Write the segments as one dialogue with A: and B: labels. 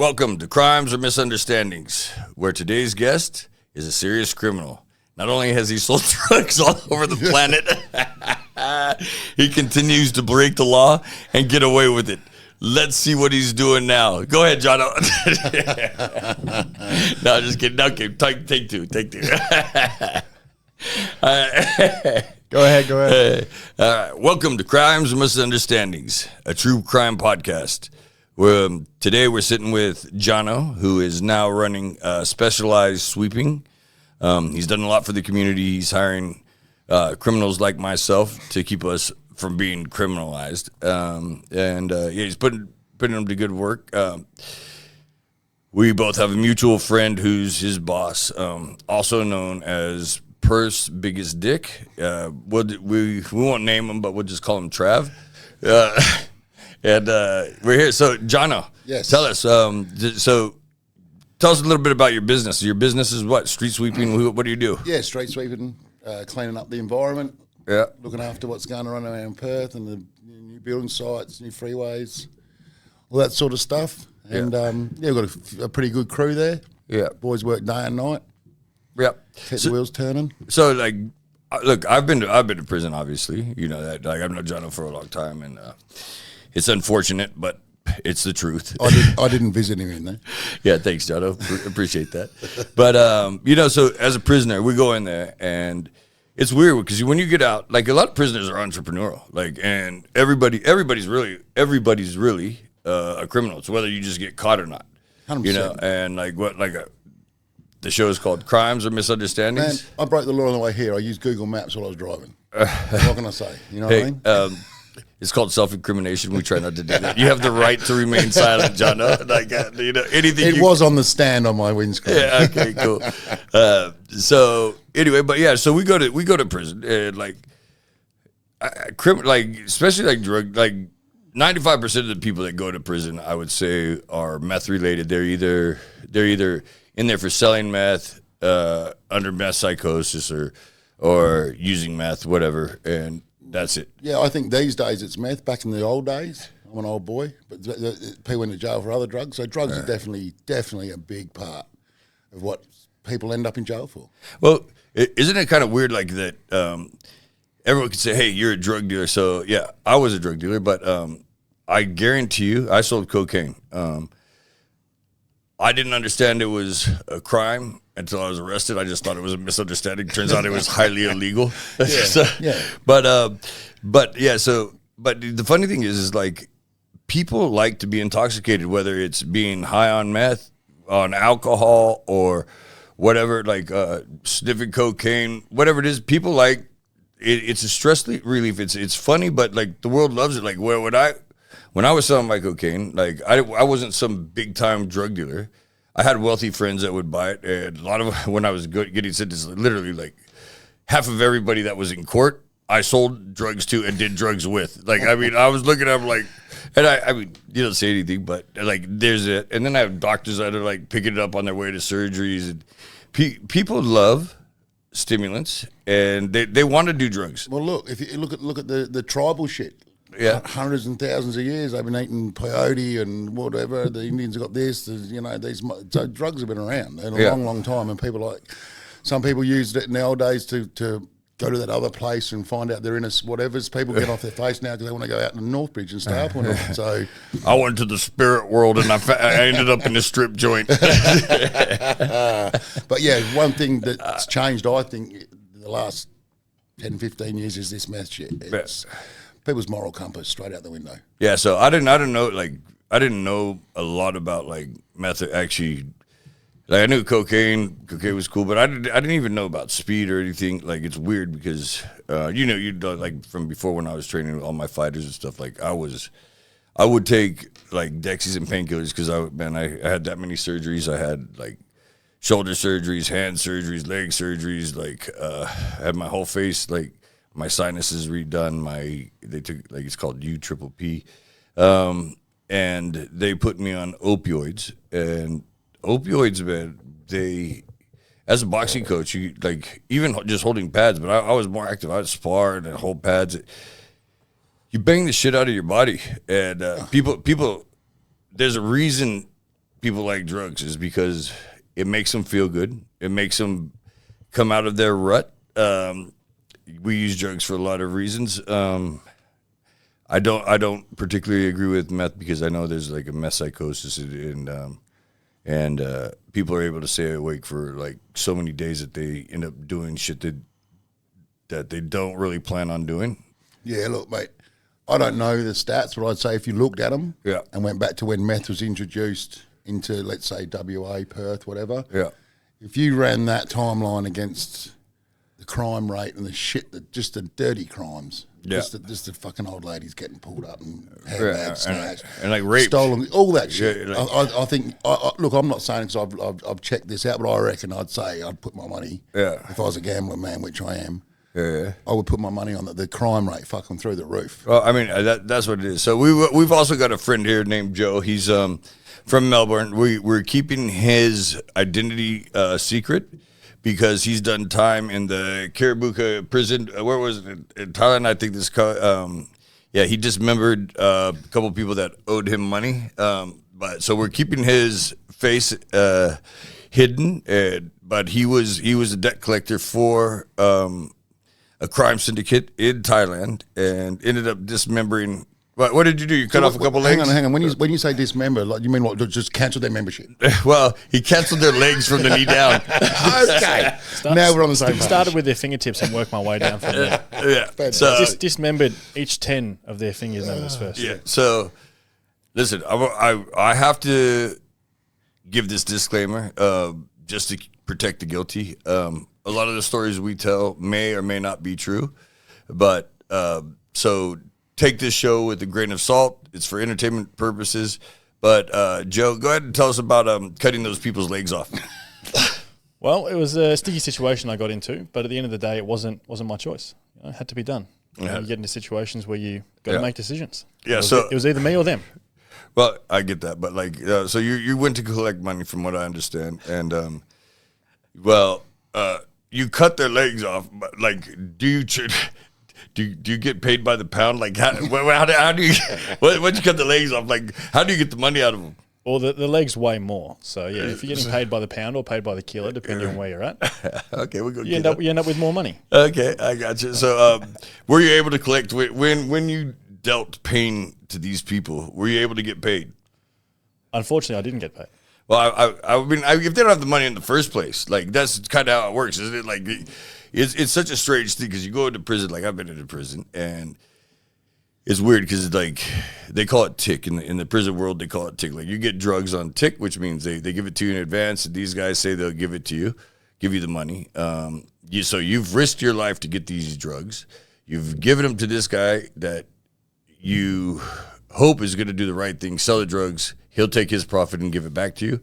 A: Welcome to Crimes or Misunderstandings, where today's guest is a serious criminal. Not only has he sold drugs all over the planet, he continues to break the law and get away with it. Let's see what he's doing now. Go ahead, Johno. No, just kidding. Okay, take two.
B: Go ahead.
A: All right. Welcome to Crimes or Misunderstandings, a true crime podcast. Today we're sitting with Johno, who is now running specialized sweeping. He's done a lot for the community. He's hiring criminals like myself to keep us from being criminalized. He's putting them to good work. We both have a mutual friend who's his boss, also known as Perth's biggest dick. We won't name him, but we'll just call him Trav. And we're here. So, Johno,
B: yes.
A: Tell us. Tell us a little bit about your business. Your business is what? Street sweeping? What do you do?
B: Yeah, street sweeping, cleaning up the environment.
A: Yeah.
B: Looking after what's going on around Perth and the new building sites, new freeways, all that sort of stuff. And, we've got a pretty good crew there.
A: Yeah.
B: Boys work day and night.
A: Yeah.
B: Keep the wheels turning.
A: So, look, I've been to prison, obviously. You know that. Like, I've known Johno for a long time, and it's unfortunate, but it's the truth.
B: I didn't visit him in there.
A: Yeah, thanks, Johno. Appreciate that. But so as a prisoner, we go in there, and it's weird because when you get out, like a lot of prisoners are entrepreneurial, and everybody's really a criminal. It's whether you just get caught or not.
B: 100%.
A: You know, and the show is called Crimes or Misunderstandings.
B: Man, I broke the law on the way here. I used Google Maps while I was driving. What can I say? You know what I mean?
A: It's called self-incrimination. We try not to do that. You have the right to remain silent, Johno. Anything.
B: It was on the stand on my windscreen.
A: Yeah. Okay. Cool. So anyway, but yeah. So we go to prison, and especially drug 95% of the people that go to prison, I would say, are meth related. They're either in there for selling meth, under meth psychosis, or using meth, whatever, and that's it.
B: Yeah, I think these days it's meth. Back in the old days, I'm an old boy, but people went to jail for other drugs. So drugs are definitely a big part of what people end up in jail for.
A: Well, isn't it kind of weird that everyone could say, hey, you're a drug dealer. So, yeah, I was a drug dealer, but I guarantee you I sold cocaine. I didn't understand it was a crime until I was arrested. I just thought it was a misunderstanding. Turns out it was highly illegal.
B: Yeah.
A: But the funny thing is people like to be intoxicated, whether it's being high on meth, on alcohol, or whatever, sniffing cocaine, whatever it is. People like it. It's a stress relief. It's funny, but the world loves it. When I was selling my cocaine, I wasn't some big time drug dealer. I had wealthy friends that would buy it, and a lot of when I was getting sentenced, literally half of everybody that was in court, I sold drugs to and did drugs with. I was looking at them and you don't say anything, but there's it. And then I have doctors that are picking it up on their way to surgeries, and people love stimulants, and they want to do drugs.
B: Well, look, if you look at the tribal shit.
A: Yeah,
B: hundreds and thousands of years they've been eating peyote and whatever. The Indians have got this. So drugs have been around in a long time, and some people used it in the old days to go to that other place and find out they're in whatever's. People get off their face now because they want to go out in the North Bridge and stay up on it. So
A: I went to the spirit world and I ended up in a strip joint.
B: But yeah, one thing that's changed, I think, in the last 10, 15 years is this meth shit. It's people's moral compass straight out the window.
A: Yeah, so I didn't know a lot about meth. Actually, I knew cocaine was cool, but I didn't even know about speed or anything. It's weird because from before when I was training all my fighters and stuff. I would take Dexies and painkillers because I had that many surgeries. I had shoulder surgeries, hand surgeries, leg surgeries. I had my whole face my sinuses redone. They took it's called UPPP, and they put me on opioids. And opioids, man, as a boxing coach, you even just holding pads. But I was more active. I would spar and hold pads. You bang the shit out of your body, and people. There's a reason people like drugs is because it makes them feel good. It makes them come out of their rut. We use drugs for a lot of reasons. I don't particularly agree with meth because I know there's like a meth psychosis and people are able to stay awake for like so many days that they end up doing shit that they don't really plan on doing.
B: Yeah, look, mate, I don't know the stats, but I'd say if you looked at them and went back to when meth was introduced into, let's say, WA, Perth, whatever, if you ran that timeline against the crime rate and the shit, just the dirty crimes, just the fucking old ladies getting pulled up and handbags snatched,
A: and like rape,
B: stolen, all that shit.
A: Yeah, like,
B: I think, look, I'm not saying because I've checked this out, but I reckon I'd say I'd put my money, if I was a gambling man, which I am, I would put my money on the crime rate fucking through the roof.
A: Well, I mean, that's what it is. So we've also got a friend here named Joe. He's from Melbourne. We're keeping his identity secret because he's done time in the Karabuka prison. Where was it? In Thailand, I think this. He dismembered a couple of people that owed him money. But so we're keeping his face hidden. But he was a debt collector for a crime syndicate in Thailand and ended up dismembering. What did you do? You cut off a couple legs?
B: Hang on. When you say dismember, like you mean what? Just cancel their membership?
A: Well, he canceled their legs from the knee down.
B: Okay. Now we're on the same page.
C: Started with their fingertips and worked my way down from there.
A: Yeah. So
C: dismembered each 10 of their fingers members first.
A: Yeah. So listen, I have to give this disclaimer just to protect the guilty. A lot of the stories we tell may or may not be true, but so take this show with a grain of salt. It's for entertainment purposes. But Joe, go ahead and tell us about cutting those people's legs off.
C: Well, it was a sticky situation I got into, but at the end of the day, it wasn't my choice. It had to be done. You get into situations where you got to make decisions.
A: Yeah,
C: it was either me or them.
A: Well, I get that, but like, so you went to collect money, from what I understand, and you cut their legs off. But like, do you get paid by the pound? Like, how do you once you cut the legs off? Like, how do you get the money out of them?
C: Well, the legs weigh more. So yeah, if you're getting paid by the pound or paid by the kilo, depending on where you're at.
A: Okay, we'll go.
C: You end up with more money.
A: Okay, I got you. So, were you able to collect when you dealt pain to these people? Were you able to get paid?
C: Unfortunately, I didn't get paid.
A: Well, I mean, if they don't have the money in the first place, like that's kind of how it works, isn't it? Like, it's such a strange thing because you go into prison. Like I've been into prison, and it's weird because it's like they call it tick in the prison world. They call it tick. Like you get drugs on tick, which means they give it to you in advance. And these guys say they'll give it to you, give you the money. So you've risked your life to get these drugs. You've given them to this guy that you hope is going to do the right thing, sell the drugs. He'll take his profit and give it back to you.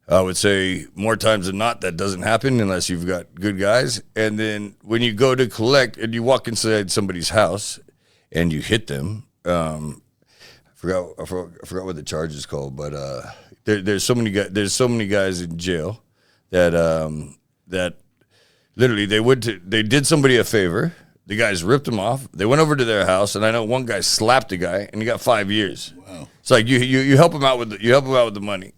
A: I would say more times than not that doesn't happen unless you've got good guys. And then when you go to collect and you walk inside somebody's house and you hit them, I forgot what the charge is called, but there's so many guys in jail that literally they did somebody a favor. The guys ripped them off. They went over to their house, and I know one guy slapped a guy, and he got 5 years.
B: Wow!
A: It's like you help him out with the money.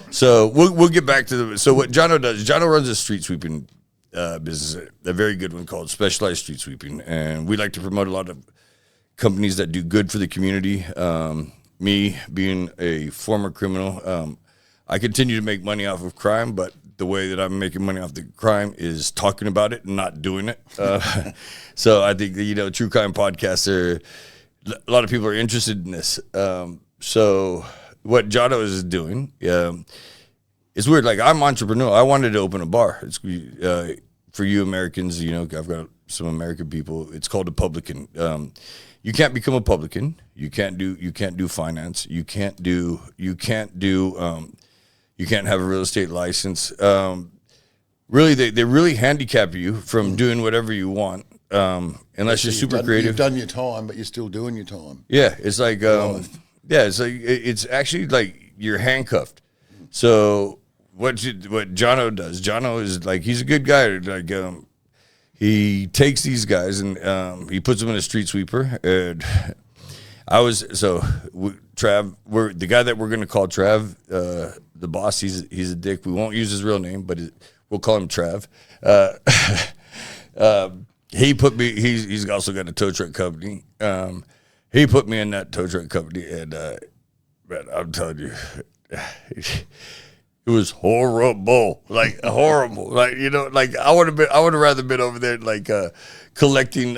A: So we'll get back to so what Johno does. Johno runs a street sweeping business, a very good one called Specialized Street Sweeping, and we like to promote a lot of companies that do good for the community. Me being a former criminal, I continue to make money off of crime, but the way that I'm making money off the crime is talking about it and not doing it. So I think that, true crime podcasts a lot of people are interested in this. So what Johno is doing, it's weird. Like I'm entrepreneur. I wanted to open a bar. It's for you Americans, I've got some American people. It's called a publican. You can't become a publican. You can't do finance. You can't have a real estate license. Really, they really handicap you from doing whatever you want, unless you're super creative.
B: You've done your time, but you're still doing your time.
A: Yeah, it's like, it's actually like you're handcuffed. So what Johno does, Johno is like, he's a good guy. Like, he takes these guys and he puts them in a street sweeper. And Trav, we're the guy that we're going to call Trav, the boss, he's a dick. We won't use his real name, but we'll call him Trav. He put me. He's also got a tow truck company. He put me in that tow truck company, and man, I'm telling you, it was horrible. Like horrible. Like like I would have rather been over there like collecting.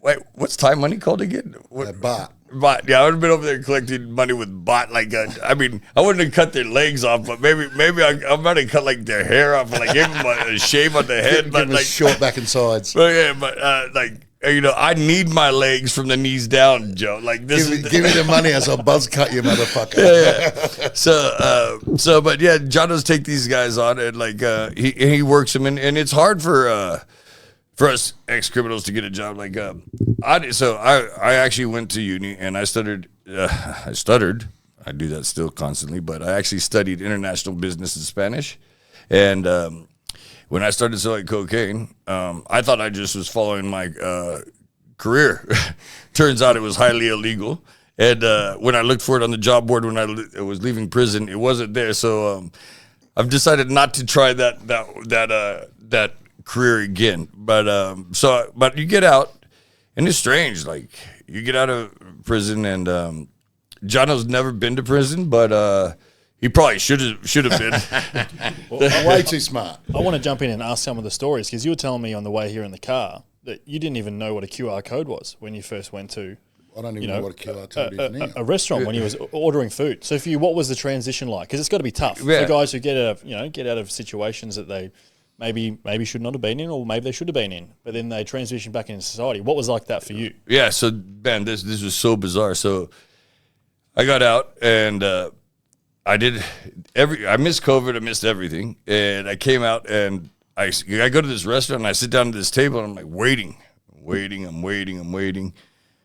A: Wait, what's time money called again?
B: Bot.
A: Bot. Yeah, I would have been over there collecting money with bot. Like, I mean, I wouldn't have cut their legs off, but maybe I might have cut like their hair off, and like give them a shave on the head, but like
B: short back and sides.
A: But yeah, but like I need my legs from the knees down, Joe. Like this,
B: give me the money as I'll buzz cut you, motherfucker.
A: Yeah. So, but yeah, Johno's take these guys on, and like he works them, and it's hard for us ex-criminals to get a job. Like I actually went to uni and I stuttered. I do that still constantly, but I actually studied international business in Spanish. And when I started selling cocaine, I thought I just was following my career. Turns out it was highly illegal. And when I looked for it on the job board when I was leaving prison, it wasn't there. So I've decided not to try that career again. But you get out, and it's strange. Like you get out of prison, and Johno's never been to prison, but he probably should have been.
B: Way too smart.
C: I want to jump in and ask some of the stories, because you were telling me on the way here in the car that you didn't even know what a QR code was when you first went to.
B: I don't even know what a QR code is now.
C: A restaurant when you was ordering food. So for you, what was the transition like? Because it's got to be tough for guys who get out of situations that they maybe should not have been in, or maybe they should have been in, but then they transition back into society. What was like that for you?
A: Yeah, so man, this was so bizarre. So I got out, and I missed COVID, I missed everything, and I came out, and I go to this restaurant, and I sit down at this table, and I'm like waiting.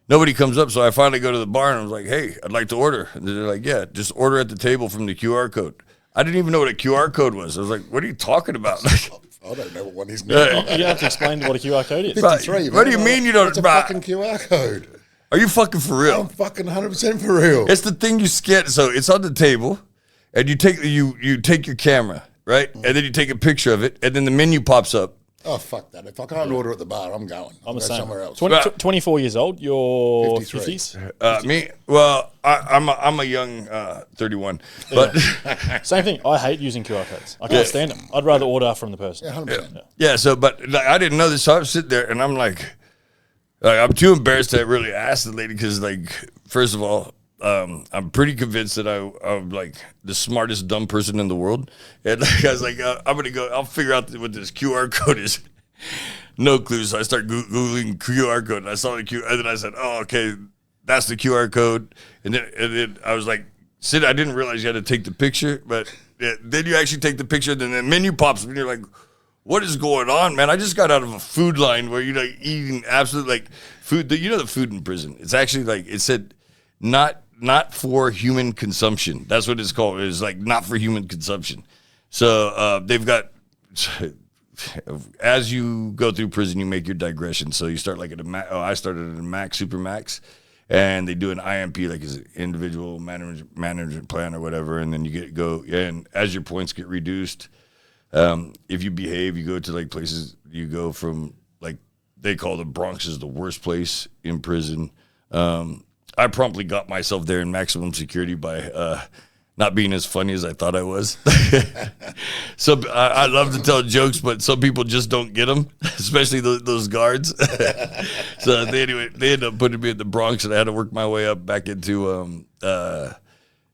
A: Nobody comes up, so I finally go to the bar, and I was like, hey, I'd like to order. And they're like, yeah, just order at the table from the QR code. I didn't even know what a QR code was. I was like, what are you talking about?
B: I don't know what one is now.
C: You have to explain what a QR code is.
B: 53,
A: what do you mean you don't?
B: It's a fucking QR code.
A: Are you fucking for real?
B: I'm fucking 100% for real.
A: It's the thing you scan. So it's on the table, and you take your camera, right? And then you take a picture of it, and then the menu pops up.
B: Oh, fuck that. If I can't order at the bar, I'm going.
C: I'm the
B: go
C: same.
B: somewhere else.
C: 24 years old. You're
B: 53.
C: 50s?
A: Me? Well, I'm a young 31. But
C: same thing. I hate using QR codes. I can't stand them. I'd rather order from the person.
B: Yeah, 100%.
A: Yeah, so, but like, I didn't know this. So I'm sitting there, and I'm like I'm too embarrassed to really ask the lady, because, like, first of all, I'm pretty convinced that I'm like the smartest dumb person in the world, and like, I was like, I'm gonna go. I'll figure out what this QR code is. No clue. So I start googling QR code, and I saw the QR, and then I said, "Oh, okay, that's the QR code." And then I was like, "Sid, I didn't realize you had to take the picture, but then you actually take the picture, and then the menu pops up, and you're like, what is going on, man? I just got out of a food line where you're like eating absolute like food. You know the food in prison. It's actually like it said not for human consumption. That's what it's called. It's like not for human consumption. So they've got, as you go through prison, you make your digression. So you start like at I started at a max, super max, and they do an IMP, like as an individual management plan or whatever, and then you go, and as your points get reduced, if you behave, you go to like places, you go from like, they call the Bronx is the worst place in prison. I promptly got myself there in maximum security by not being as funny as I thought I was. So I love to tell jokes, but some people just don't get them, especially those guards. So they ended up putting me in the Bronx, and I had to work my way up back into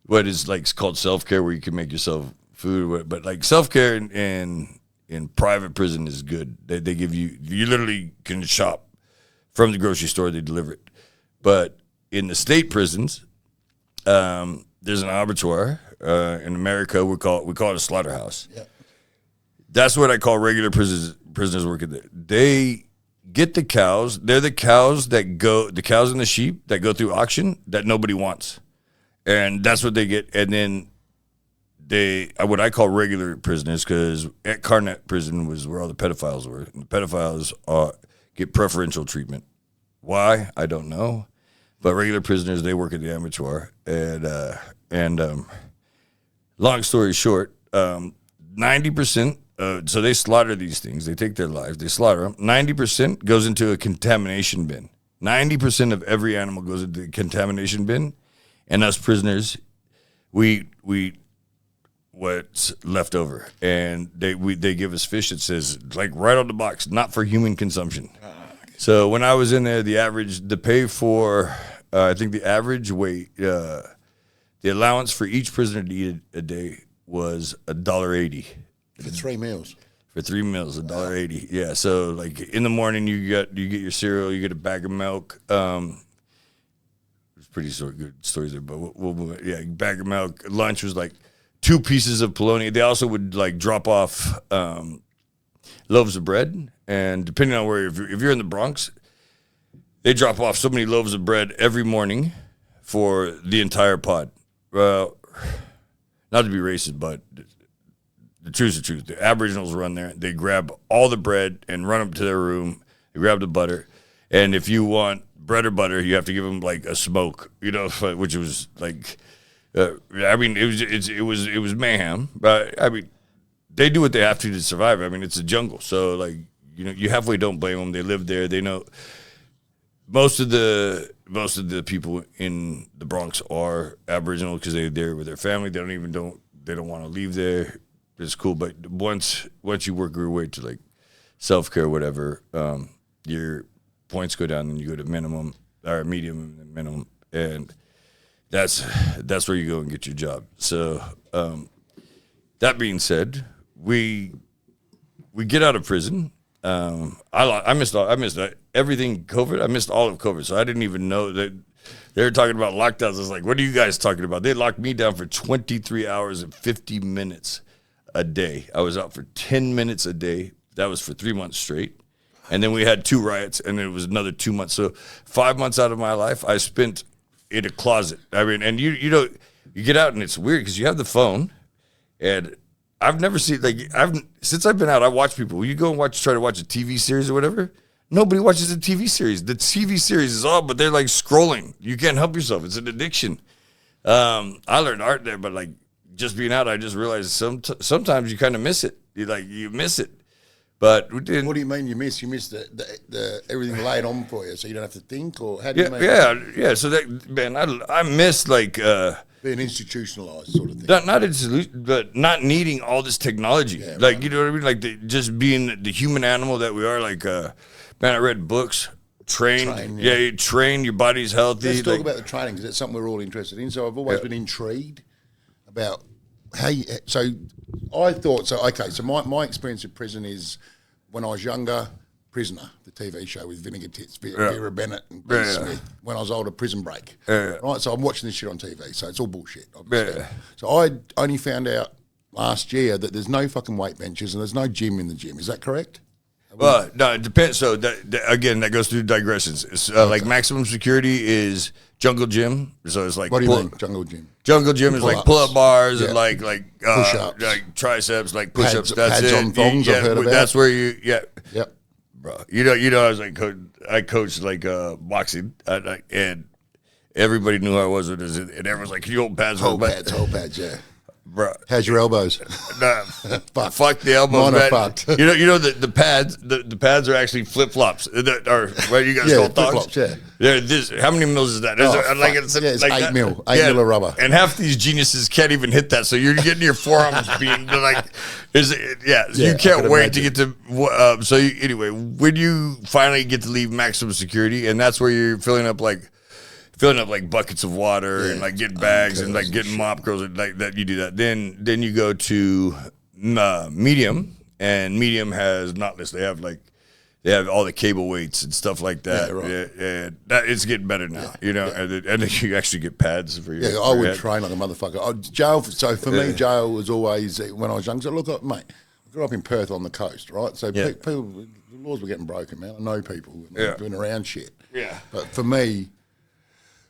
A: what is like called self-care, where you can make yourself food. But like self-care in private prison is good. They give you literally can shop from the grocery store, they deliver it. But in the state prisons, there's an abattoir. In America, we call it a slaughterhouse. Yeah. That's what I call regular prisoners working there. They get the cows. They're the cows the cows and the sheep that go through auction that nobody wants. And that's what they get. And then what I call regular prisoners, because at Carnet prison was where all the pedophiles were. And the pedophiles get preferential treatment. Why? I don't know. But regular prisoners, they work at the abattoir, and long story short, 90%. So they slaughter these things. They take their lives. They slaughter them. 90% goes into a contamination bin. 90% of every animal goes into the contamination bin, and us prisoners, we what's left over, and they give us fish that says like right on the box, not for human consumption. So when I was in there, the pay for I think the average weight, the allowance for each prisoner to eat a day was $1.80
B: for 3 meals.
A: For 3 meals, $1.80. Yeah. So like in the morning, you get your cereal, you get a bag of milk. It's pretty good stories there, but we'll move it. Yeah, bag of milk. Lunch was like 2 pieces of polony. They also would like drop off loaves of bread, and depending on where, if you're in the Bronx, they drop off so many loaves of bread every morning for the entire pod. Well, not to be racist, but the truth's the truth. The Aboriginals run there. They grab all the bread and run up to their room. They grab the butter, and if you want bread or butter, you have to give them like a smoke, which was like, I mean, it was mayhem. But I mean, they do what they have to survive. I mean, it's a jungle, so like you halfway don't blame them. They live there. They know. Most of the people in the Bronx are Aboriginal because they're there with their family. They don't want to leave there. It's cool, but once you work your way to like self-care, whatever, your points go down, and you go to minimum or medium and minimum, and that's where you go and get your job. So that being said, we get out of prison. I missed everything COVID. I missed all of COVID, so I didn't even know that they were talking about lockdowns. I was like, what are you guys talking about? They locked me down for 23 hours and 50 minutes a day. I was out for 10 minutes a day. That was for 3 months straight. And then we had 2 riots, and then it was another 2 months. So 5 months out of my life, I spent in a closet. I mean, and you get out, and it's weird because you have the phone, and I've never seen, since I've been out, I watch people. When you go and try to watch a TV series or whatever, nobody watches a TV series. The TV series is all, but they're like scrolling. You can't help yourself. It's an addiction. I learned art there, but like just being out, I just realized sometimes you kind of miss it. You miss it. But we didn't.
B: What do you mean you miss? You miss the everything laid on for you, so you don't have to think, or how do you mean?
A: Yeah. So that, man, I miss like
B: being institutionalized sort of thing.
A: Not institution, but not needing all this technology. Yeah, like, you know what I mean? Like just being the human animal that we are. Like, man, I read books. Train, you train. Your body's healthy.
B: Let's talk about the training because it's something we're all interested in. So I've always been intrigued about how you. So I thought so. Okay, so my experience of prison is when I was younger, Prisoner, the TV show with Vinegar Tits, Vera Bennett and Ben Smith. When I was older, Prison Break. Right, so I'm watching this shit on TV. So it's all bullshit. Obviously. So I only found out last year that there's no fucking weight benches and there's no gym in the gym. Is that correct?
A: Well, no, it depends. So again, that goes through digressions. It's, like maximum security is jungle gym. So it's like
B: what do you mean jungle gym?
A: Jungle gym is like pull-up bars and like push-ups, like triceps, like push-ups. That's
B: pads
A: it.
B: On thongs, I've heard about.
A: That's where you
B: Yep.
A: Bro, you know, I was like I coached like boxing, and everybody knew who I was, and everyone's like, "Can you hold pads?"
B: Whole pads, yeah.
A: Bro,
B: how's your elbows?
A: Nah, fuck the elbows.
B: Mine are fucked.
A: You know the pads. The pads are actually flip flops. Or what you guys call thongs?
B: Flip flops. Yeah.
A: How many mils is that?
B: It's like 8 mil. 8 mil of rubber.
A: And half these geniuses can't even hit that. So you're getting your forearms being like, you can't wait to get to. Anyway, when you finally get to leave maximum security, and that's where you're filling up like buckets of water and like getting bags and like getting mop girls and like that. You do that. Then you go to medium, and medium has not this. They have all the cable weights and stuff like that. Yeah, right. It's getting better now, you know. And then you actually get pads for your.
B: Yeah, I would train like a motherfucker. Jail. So for me, jail was always when I was young. So look, mate, I grew up in Perth on the coast, right? So people, the laws were getting broken, man. I know people doing around shit.
A: Yeah.
B: But for me,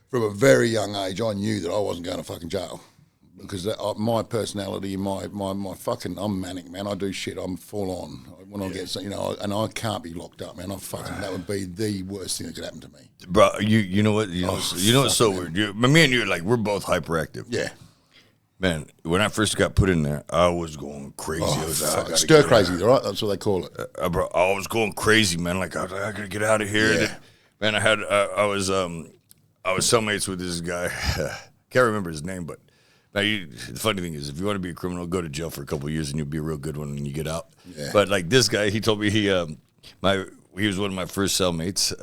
B: from a very young age, I knew that I wasn't going to fucking jail because my personality, my fucking, I'm manic, man. I do shit. I'm full on when I get, and I can't be locked up, man. That would be the worst thing that could happen to me,
A: bro. You know what? You know what's so weird. Me and you, like, we're both hyperactive.
B: Yeah.
A: Man, when I first got put in there, I was going crazy.
B: Stir crazy, right? That's what they call it.
A: Bro, I was going crazy, man. Like, I gotta get out of here.
B: Yeah.
A: Then, man, I was cellmates with this guy. Can't remember his name, but now the funny thing is, if you want to be a criminal, go to jail for a couple of years, and you'll be a real good one when you get out.
B: Yeah.
A: But like this guy, he told me he was one of my first cellmates.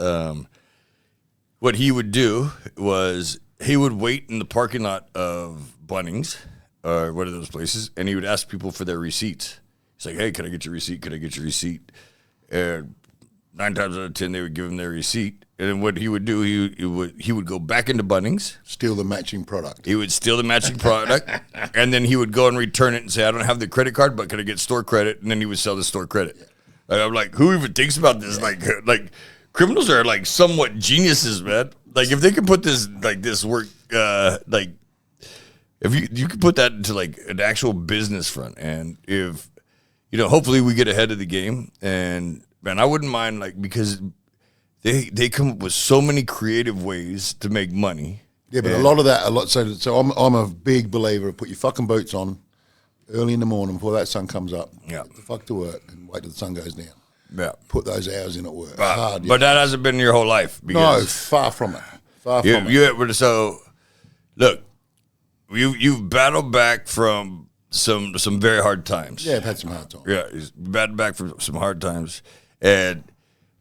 A: What he would do was he would wait in the parking lot of Bunnings or one of those places, and he would ask people for their receipts. He's like, "Hey, can I get your receipt? Can I get your receipt?" And 9 times out of 10, they would give him their receipt. And then what he would do, he would go back into Bunnings.
B: Steal the matching product.
A: He would steal the matching product, and then he would go and return it and say, "I don't have the credit card, but can I get store credit?" And then he would sell the store credit. And I'm like, who even thinks about this? Like criminals are like somewhat geniuses, man. Like if they can put this work, like if you could put that into like an actual business front, and if hopefully we get ahead of the game, and man, I wouldn't mind because they come up with so many creative ways to make money.
B: Yeah, but a lot of that, so I'm a big believer of put your fucking boots on early in the morning before that sun comes up.
A: Yeah.
B: Get the fuck to work and wait till the sun goes down.
A: Yeah.
B: Put those hours in at work.
A: But that hasn't been your whole life.
B: No, far from it. Far from it.
A: So, look, you've battled back from some very hard times.
B: Yeah, I've had some hard times.
A: Yeah, you battled back from some hard times. And,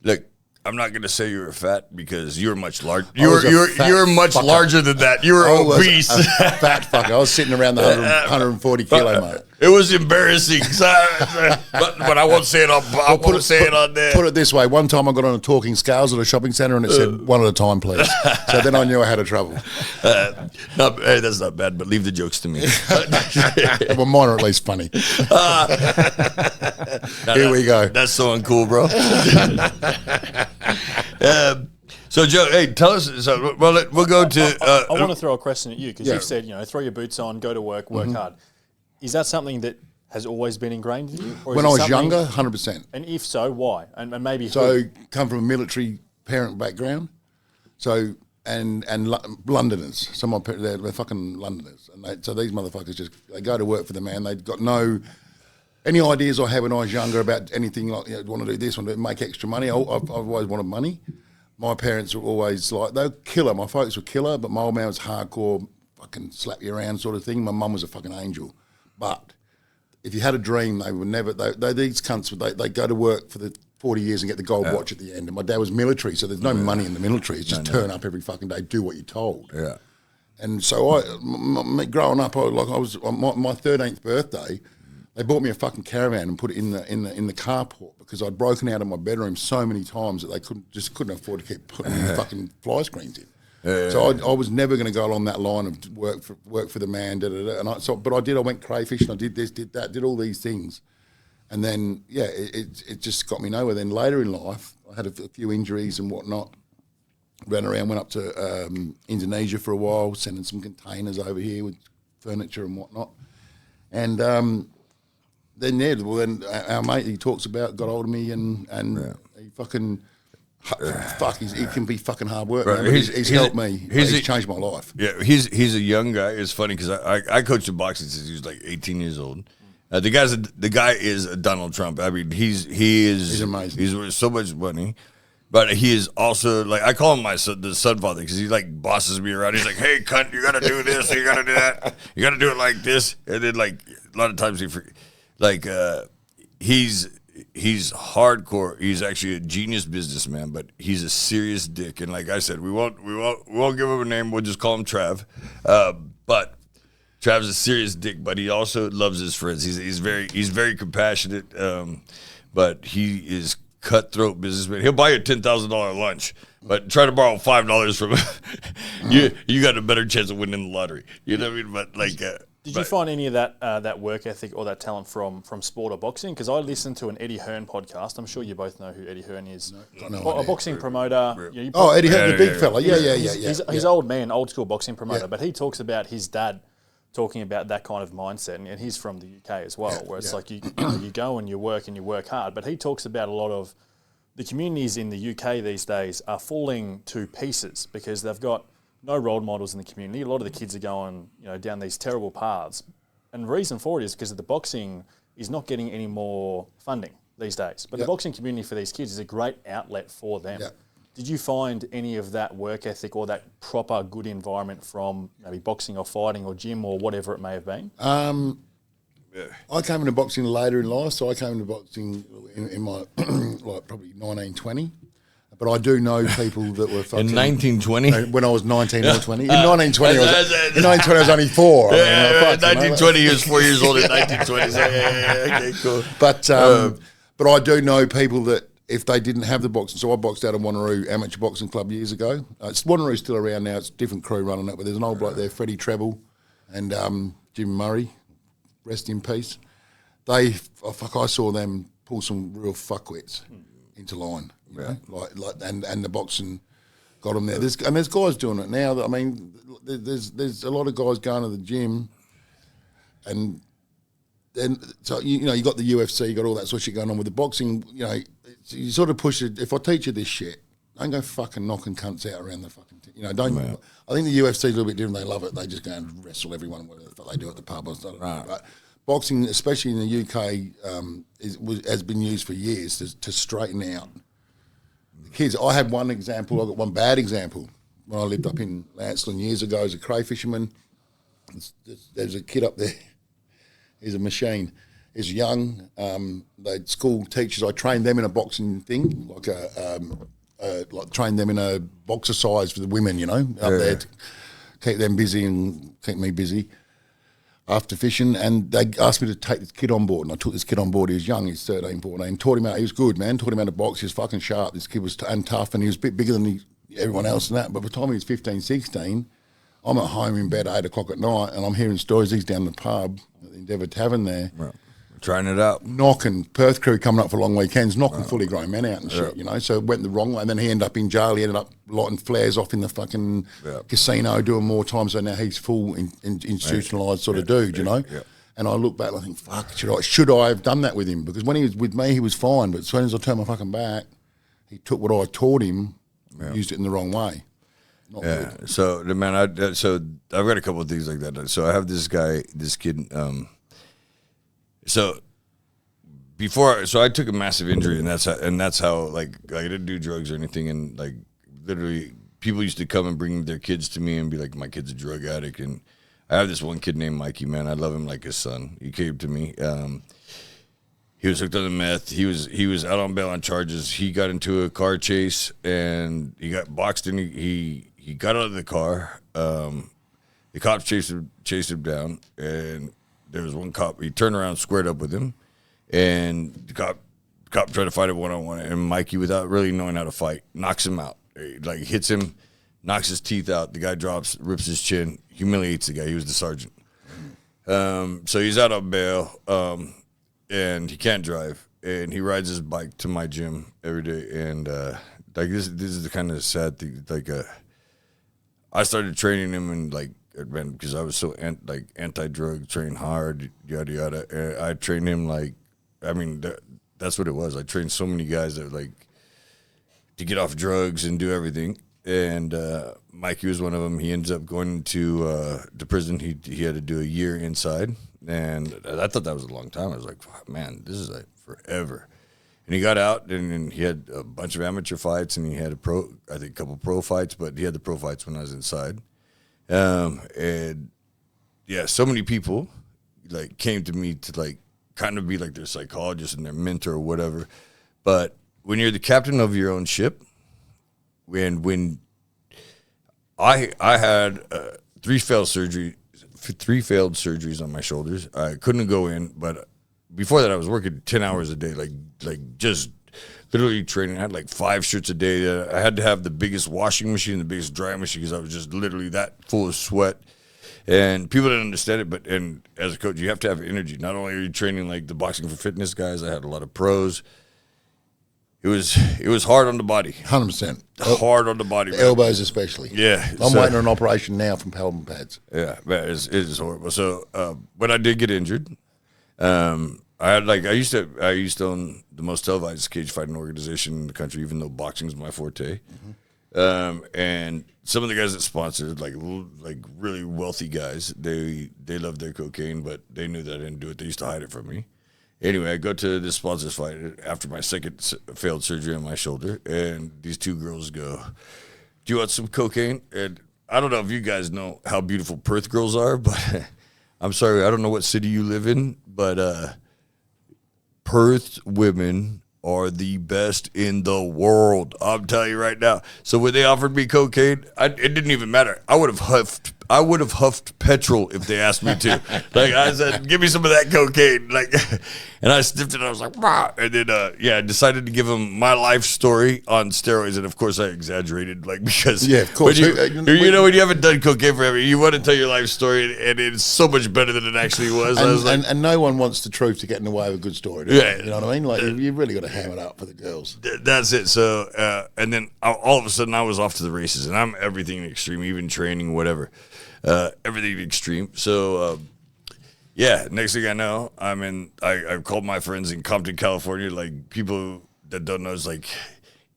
A: look, I'm not going to say you were fat because you're much larger. You're much larger than that. You were obese.
B: A fat fucker. I was sitting around the 140 kilo mark.
A: It was embarrassing, but I won't say it on. I won't say it on there.
B: Put it this way: one time I got on a talking scales at a shopping centre, and it said "one at a time, please." So then I knew I had a trouble.
A: Hey, that's not bad, but leave the jokes to me.
B: Well, mine are at least funny. Here we go.
A: That's so uncool, bro. So, Joe, hey, tell us. So, well, we'll go to.
C: I want to throw a question at you because you've said, throw your boots on, go to work, work hard. Is that something that has always been ingrained in you? Or
B: when I was younger, 100%.
C: And if so, why? And maybe
B: come from a military parent background, and Londoners. Some of they're fucking Londoners, and so these motherfuckers they go to work for the man. They've got any ideas I had when I was younger about anything like want to do this, want to make extra money. I've always wanted money. My parents were always like they were killer. My folks were killer, but my old man was hardcore, fucking slap you around sort of thing. My mum was a fucking angel. But if you had a dream, they would never. These cunts they go to work for the 40 years and get the gold watch at the end. And my dad was military, so there's no money in the military. It's just turn up every fucking day, do what you're told.
A: Yeah.
B: And so growing up, I was on my 13th birthday. They bought me a fucking caravan and put it in the carport because I'd broken out of my bedroom so many times that they couldn't afford to keep putting fucking fly screens in. So I was never going to go along that line of work for the man. But I did. I went crayfishing. I did this, did that, did all these things, and then it just got me nowhere. Then later in life, I had a few injuries and whatnot. Ran around, went up to Indonesia for a while, sending some containers over here with furniture and whatnot, and then our mate he talks about got hold of me and he fucking. He can be fucking hard work. Right. He's helped me. He's changed my life.
A: Yeah, he's a young guy. It's funny because I coached him boxing since he was like 18 years old. The guy is a Donald Trump. I mean, he's
B: amazing.
A: He's worth so much money, but he is also like I call him the son father because he like bosses me around. He's like, "Hey, cunt, you got to do this, you got to do that, you got to do it like this," and then like a lot of times he's hardcore. He's actually a genius businessman, but he's a serious dick. And like I said, we won't give him a name. We'll just call him Trav. But Trav's a serious dick, but he also loves his friends. He's very compassionate. But he is cutthroat businessman. He'll buy you a $10,000 lunch, but try to borrow $5 from him. You got a better chance of winning the lottery. You know what I mean? But like.
C: Did you find any of that work ethic or that talent from sport or boxing? Because I listened to an Eddie Hearn podcast. I'm sure you both know who Eddie Hearn is. A boxing promoter.
B: Eddie Hearn, the big fella. Yeah.
C: He's old man, old school boxing promoter. But he talks about his dad talking about that kind of mindset, and he's from the UK as well, where it's like you go and you work hard. But he talks about a lot of the communities in the UK these days are falling to pieces because they've got no role models in the community. A lot of the kids are going, down these terrible paths. And the reason for it is because the boxing is not getting any more funding these days. But the boxing community for these kids is a great outlet for them. Yep. Did you find any of that work ethic or that proper good environment from maybe boxing or fighting or gym or whatever it may have been?
B: I came into boxing later in life, so I came into boxing in my probably 1920. But I do know people that were fucking...
A: In 1920?
B: When I was 19 or 20. In 1920, I was only 4.
A: 1920, he was 4 years old in 1920. So okay, cool.
B: But I do know people that if they didn't have the boxing... So I boxed out of Wanneroo Amateur Boxing Club years ago. Wanneroo's still around now. It's a different crew running it, but there's an old bloke there, Freddie Treble and Jim Murray, rest in peace. I saw them pull some real fuckwits into line. You know? And the boxing got them there. There's guys doing it now. I mean, there's a lot of guys going to the gym, and then so you got the UFC, you got all that sort of shit going on with the boxing. You sort of push it. If I teach you this shit, don't go fucking knocking cunts out around the fucking. Don't. Man. I think the UFC is a little bit different. They love it. They just go and wrestle everyone, whatever the fuck they do at the pub or something. Right. But boxing, especially in the UK, has been used for years to straighten out the kids. I had one example. I got one bad example when I lived up in Lancelin years ago as a cray fisherman. There's a kid up there. He's a machine. He's young. They school teachers. I trained them in a boxing thing, like trained them in a boxercise for the women. Up there to keep them busy and keep me busy. After fishing, and they asked me to take this kid on board, and I took this kid on board. He was young, he's 13, 14, taught him out. He was good, man, taught him how to box. He was fucking sharp. This kid was and tough, and he was a bit bigger than everyone else and that. But by the time he was 15, 16, I'm at home in bed at 8 o'clock at night, and I'm hearing stories. He's down the pub at the Endeavour Tavern there.
A: Right. Trying it out.
B: Knocking, Perth crew coming up for long weekends, knocking fully grown men out and shit, So it went the wrong way, and then he ended up in jail. He ended up lighting flares off in the fucking casino, doing more time, so now he's full institutionalised sort of dude, Yeah. And I look back and I think, fuck, should I have done that with him? Because when he was with me, he was fine, but as soon as I turned my fucking back, he took what I taught him, used it in the wrong way. Not good.
A: So, man, I've got a couple of things like that. So I have this kid, So I took a massive injury, and that's how like I didn't do drugs or anything, and like literally people used to come and bring their kids to me and be like, my kid's a drug addict, and I have this one kid named Mikey, man. I love him like his son. He came to me. He was hooked on the meth. He was out on bail on charges. He got into a car chase and he got boxed, and he got out of the car. The cops chased him down, and there was one cop. He turned around, squared up with him, and the cop tried to fight it one-on-one. And Mikey, without really knowing how to fight, knocks him out. Like hits him, knocks his teeth out. The guy drops, rips his chin, humiliates the guy. He was the sergeant. So he's out on bail, and he can't drive. And he rides his bike to my gym every day. And like this is the kind of sad thing. Like I started training him and like. Because I was so anti-drug, trained hard, yada yada. And I trained him that's what it was. I trained so many guys that like to get off drugs and do everything. And Mikey was one of them. He ends up going to prison. He had to do a year inside, and I thought that was a long time. I was like, man, this is like forever. And he got out, and he had a bunch of amateur fights, and he had a couple pro fights, but he had the pro fights when I was inside. And yeah, so many people like came to me to like kind of be like their psychologist and their mentor or whatever. But when you're the captain of your own ship, when I had three failed surgeries on my shoulders, I couldn't go in. But before that, I was working 10 hours a day, like just literally training. I had like 5 shirts a day. I had to have the biggest washing machine, the biggest drying machine, because I was just literally that full of sweat. And people didn't understand it, and as a coach, you have to have energy. Not only are you training like the boxing for fitness guys, I had a lot of pros. It was hard on the body.
B: 100%.
A: Hard on the body. Man.
B: Elbows especially.
A: Yeah.
B: I'm waiting on an operation now from pelvic pads.
A: Yeah, man, it is horrible. So when I did get injured, I used to own the most televised cage fighting organization in the country, even though boxing is my forte. And some of the guys that sponsored, like really wealthy guys, they loved their cocaine, but they knew that I didn't do it. They used to hide it from me. Anyway, I go to this sponsors fight after my second failed surgery on my shoulder, and these two girls go, "Do you want some cocaine?" And I don't know if you guys know how beautiful Perth girls are, but I'm sorry, I don't know what city you live in, but Perth women are the best in the world. I'm telling you right now. So when they offered me cocaine, it didn't even matter. I would have huffed petrol if they asked me to. Like I said, give me some of that cocaine. Like, and I sniffed it. And I was like, wow. And then, I decided to give them my life story on steroids. And of course, I exaggerated, like because
B: of course,
A: when you haven't done cocaine forever, you want to tell your life story, and it's so much better than it actually was.
B: And no one wants the truth to get in the way of a good story. Yeah, you know what I mean. Like you really got to ham it up for the girls.
A: That's it. So, and then all of a sudden, I was off to the races, and I'm everything extreme, even training, whatever. Everything extreme. So, next thing I know, I called my friends in Compton, California, like people that don't know, it's like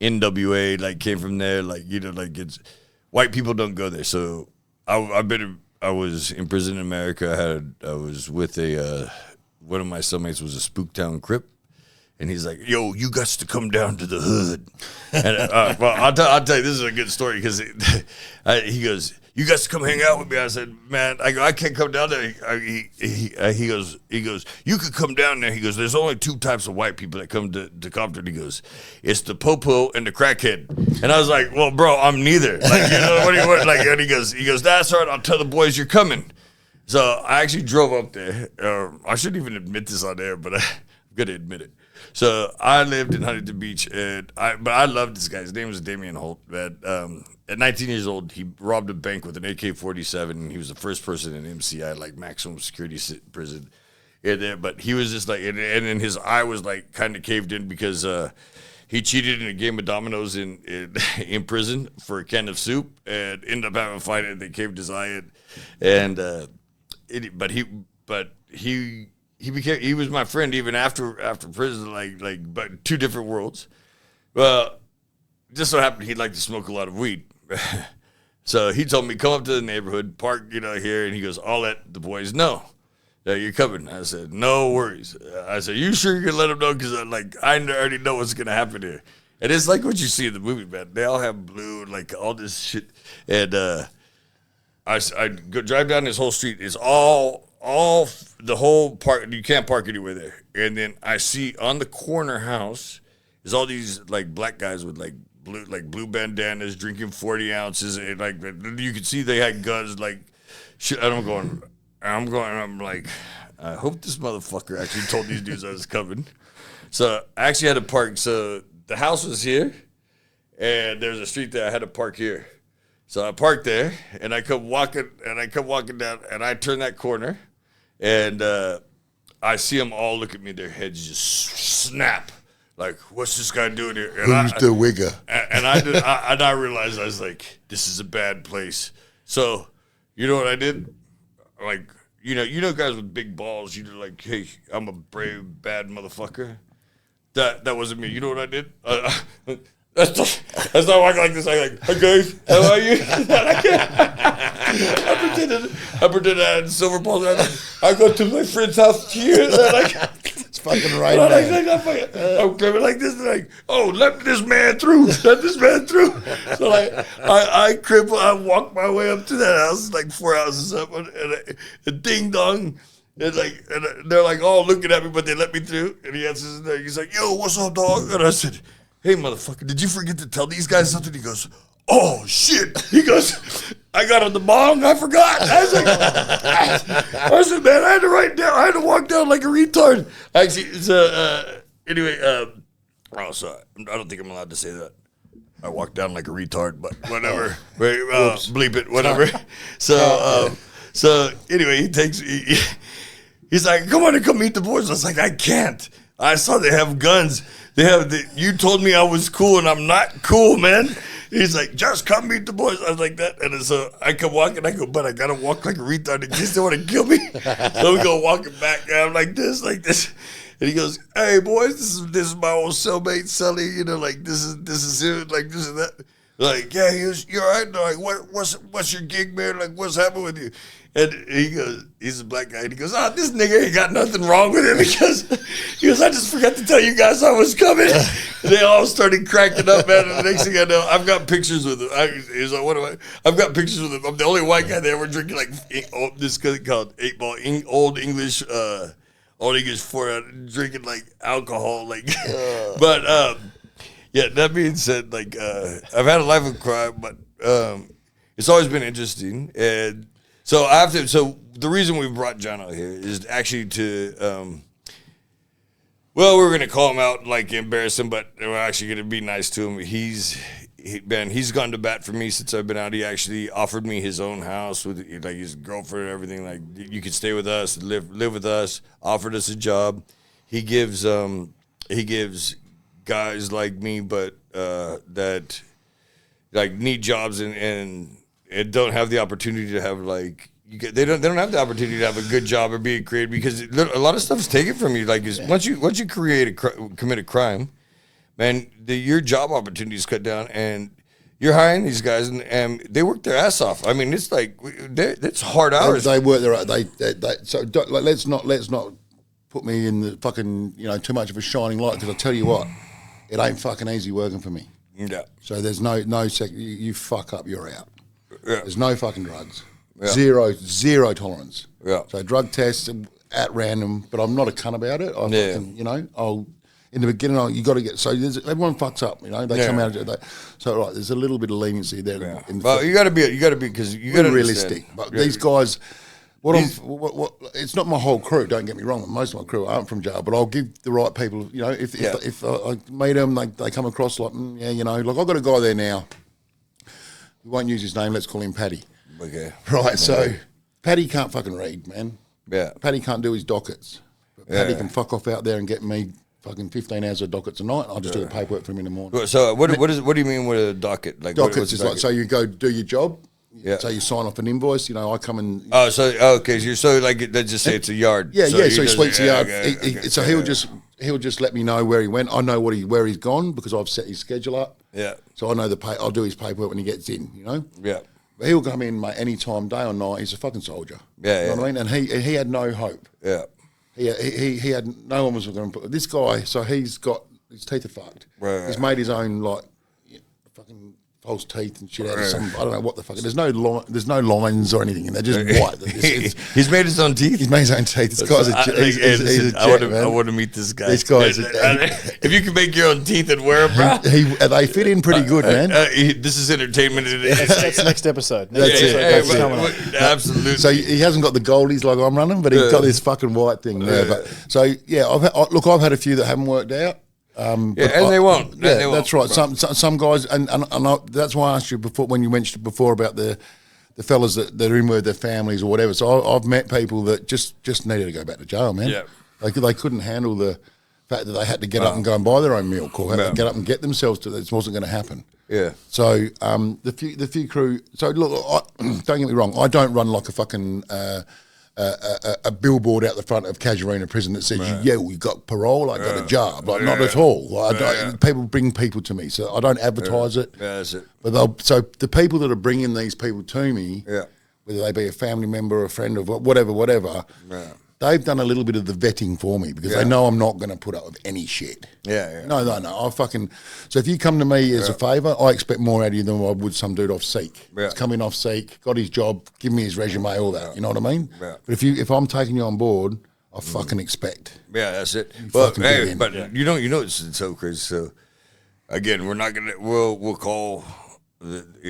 A: NWA, like came from there, like, like it's white people don't go there. So I was in prison in America. I was with one of my cellmates was a Spooktown Crip. And he's like, "Yo, you got to come down to the hood." And I'll tell you, this is a good story because he goes, "You got to come hang out with me." I said, "Man, I can't come down there." He goes, "You could come down there." He goes, "There's only two types of white people that come to Compton." He goes, "It's the popo and the crackhead." And I was like, "Well, bro, I'm neither." Like, what do you want? Like, and he goes, "That's all right. I'll tell the boys you're coming." So I actually drove up there. I shouldn't even admit this on air, but I'm gonna admit it. So I lived in Huntington Beach, but I loved this guy. His name was Damian Holt. At 19 years old, he robbed a bank with an AK-47, and he was the first person in MCI, like maximum security prison. But he was just like, and then his eye was like kind of caved in because he cheated in a game of dominoes in prison for a can of soup, and ended up having a fight, and they caved his eye in, he was my friend even after prison, but two different worlds. Well, just so happened he'd like to smoke a lot of weed. So he told me, come up to the neighborhood, park, here, and he goes, I'll let the boys know that you're coming. I said, no worries. I said, you sure you can let them know? Because I already know what's going to happen here. And it's like what you see in the movie, man. They all have blue, like all this shit. And I go drive down this whole street. It's all the whole park. You can't park anywhere there. And then I see on the corner house is all these like black guys with like blue bandanas drinking 40 ounces, and like you could see they had guns, like shit. And I'm like, I hope this motherfucker actually told these dudes I was coming. So I actually had to park. So the house was here, and there's a street there. I had to park here. So I parked there, and I come walking down, and I turn that corner, and I see them all look at me. Their heads just snap. Like, what's this guy doing here? And
B: who's the wigger?
A: And I realized, I was like, this is a bad place. So, you know what I did? Like, you know guys with big balls, you're like, hey, I'm a brave, bad motherfucker. That wasn't me. You know what I did? That's not walking like this. I'm like, hey guys, how are you? I pretended I had silver balls. I go to my friend's house here.
B: It's fucking right now.
A: I'm coming like this, like, oh, let this man through. Let this man through. So like, I walk my way up to that house, like 4 houses up, and ding dong. And they're like all looking at me, but they let me through. And he answers in there. He's like, yo, what's up, dog? And I said, hey, motherfucker, did you forget to tell these guys something? He goes, oh, shit. He goes, I got on the bong. I forgot. I was like, I said, man, I had to write down. I had to walk down like a retard. Actually, anyway, sorry. I don't think I'm allowed to say that. I walked down like a retard, but whatever. Bleep it, whatever. So anyway, he's like, come on and come meet the boys. I was like, I can't. I saw they have guns. You told me I was cool, and I'm not cool, man. He's like, just come meet the boys. I was like that. And so I come walking. I go, but I got to walk like a retard in case they want to kill me. So we go walking back. And I'm like this. And he goes, hey, boys, this is my old cellmate, Sully. Like, this is him. Like, this is that. Like, yeah, you're all right. They're like, what's your gig, man? Like, what's happening with you? And he goes, he's a black guy. And he goes, this nigga ain't got nothing wrong with him because I just forgot to tell you guys I was coming. And they all started cracking up, man. And the next thing I know, I've got pictures with him. He's like, what am I? I've got pictures with him. I'm the only white guy that ever drinking like this called 8 Ball, Old English, drinking like alcohol, like. But yeah, that being said, like I've had a life of crime, but it's always been interesting. And so the reason we brought Johno here is actually to, well, we're gonna call him out, like embarrass him, but we're actually gonna be nice to him. He's gone to bat for me since I've been out. He actually offered me his own house with like his girlfriend and everything. Like, you could stay with us, live with us. Offered us a job. He gives guys like me, but that like need jobs and don't have the opportunity to have like they don't have the opportunity to have a good job or be creative because a lot of stuff is taken from you. Like once you commit a crime, man, your job opportunities cut down, and you're hiring these guys and they work their ass off. I mean, it's like it's hard hours.
B: They work their so like, let's not put me in the fucking too much of a shining light, because I tell you what, it ain't fucking easy working for me.
A: Yeah.
B: So there's no you fuck up, you're out.
A: Yeah.
B: There's no fucking drugs.
A: Yeah.
B: Zero tolerance.
A: Yeah.
B: So drug tests at random, but I'm not a cunt about it. I'll in the beginning, you got to get, so everyone fucks up, they come out of it. So right, there's a little bit of leniency there.
A: Yeah. Well, you got to be because you got to
B: realistic. But these guys, it's not my whole crew. Don't get me wrong. Most of my crew aren't from jail, but I'll give the right people. If I meet them, they come across like like I've got a guy there now. We won't use his name. Let's call him Paddy.
A: Okay.
B: Right. So Paddy can't fucking read, man.
A: Yeah.
B: Paddy can't do his dockets. But Paddy can fuck off out there and get me fucking 15 hours of dockets a night. I'll just do the paperwork for him in the morning.
A: So what do you mean with a docket? Like
B: dockets is like, so you go do your job.
A: Yeah.
B: So you sign off an invoice. I come and.
A: Oh, so okay. So like, let's just say it's a yard.
B: Yeah, so he sweeps the yard. So he'll just let me know where he went. I know where he's gone because I've set his schedule up.
A: Yeah.
B: So I know I'll do his paperwork when he gets in.
A: Yeah.
B: But he'll come in, mate, any time, day or night. He's a fucking soldier.
A: Yeah.
B: You know what I mean? And he had no hope.
A: Yeah.
B: He had no one was going to put this guy. So he's got his teeth are fucked.
A: Right.
B: He's made his own fucking false teeth and shit out of some. I don't know what the fuck. There's no lines or anything, and they're just white.
A: He's made his own teeth.
B: He's made his own teeth. This guy's he's a jet, man.
A: I want to meet this guy.
B: This guy's
A: if you can make your own teeth and wear them, bro.
B: They fit in pretty good, man.
A: This is entertainment.
C: That's next episode.
A: Absolutely.
B: So he hasn't got the goldies like I'm running, but he's got this fucking white thing there. But so yeah, I've had a few that haven't worked out.
A: And they won't.
B: Yeah,
A: they won't,
B: that's right.
A: bro.
B: Some guys, and that's why I asked you before when you mentioned before about the fellas that are in with their families or whatever. So I've met people that just needed to go back to jail, man. Yeah, they couldn't handle the fact that they had to get up and go and buy their own milk, or had to get up and get themselves to. This wasn't going to happen.
A: Yeah.
B: So the few crew. So look, don't get me wrong. I don't run like a fucking. A billboard out the front of Casuarina prison that says, you got parole, I got a job. Like, not at all. People bring people to me, so I don't advertise it.
A: Yeah, that's it.
B: But so the people that are bringing these people to me, whether they be a family member or a friend or whatever, they've done a little bit of the vetting for me because they know I'm not going to put up with any shit. No. So if you come to me as a favour, I expect more out of you than I would some dude off Seek. He's come in off Seek, got his job, give me his resume, all that. You know what I mean? But if I'm taking you on board, I fucking expect.
A: Yeah, that's it. But you know it's so crazy. So again, we're not gonna. We'll call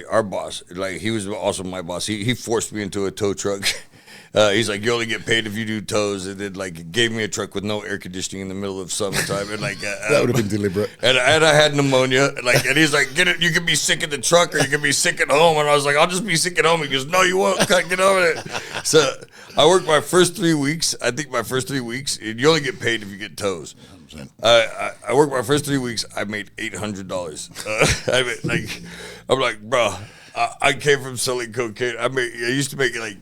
A: our boss. Like, he was also my boss. He forced me into a tow truck. He's like, you only get paid if you do tows, and then like gave me a truck with no air conditioning in the middle of summertime, and like
B: that would have been deliberate.
A: And I had pneumonia, and he's like, get it. You can be sick in the truck, or you can be sick at home. And I was like, I'll just be sick at home. He goes, no, you won't. Get over it. So I worked my first 3 weeks. I think my first 3 weeks, you only get paid if you get tows. I worked my first 3 weeks. I made $800. I'm like, bro, I came from selling cocaine. I used to make like.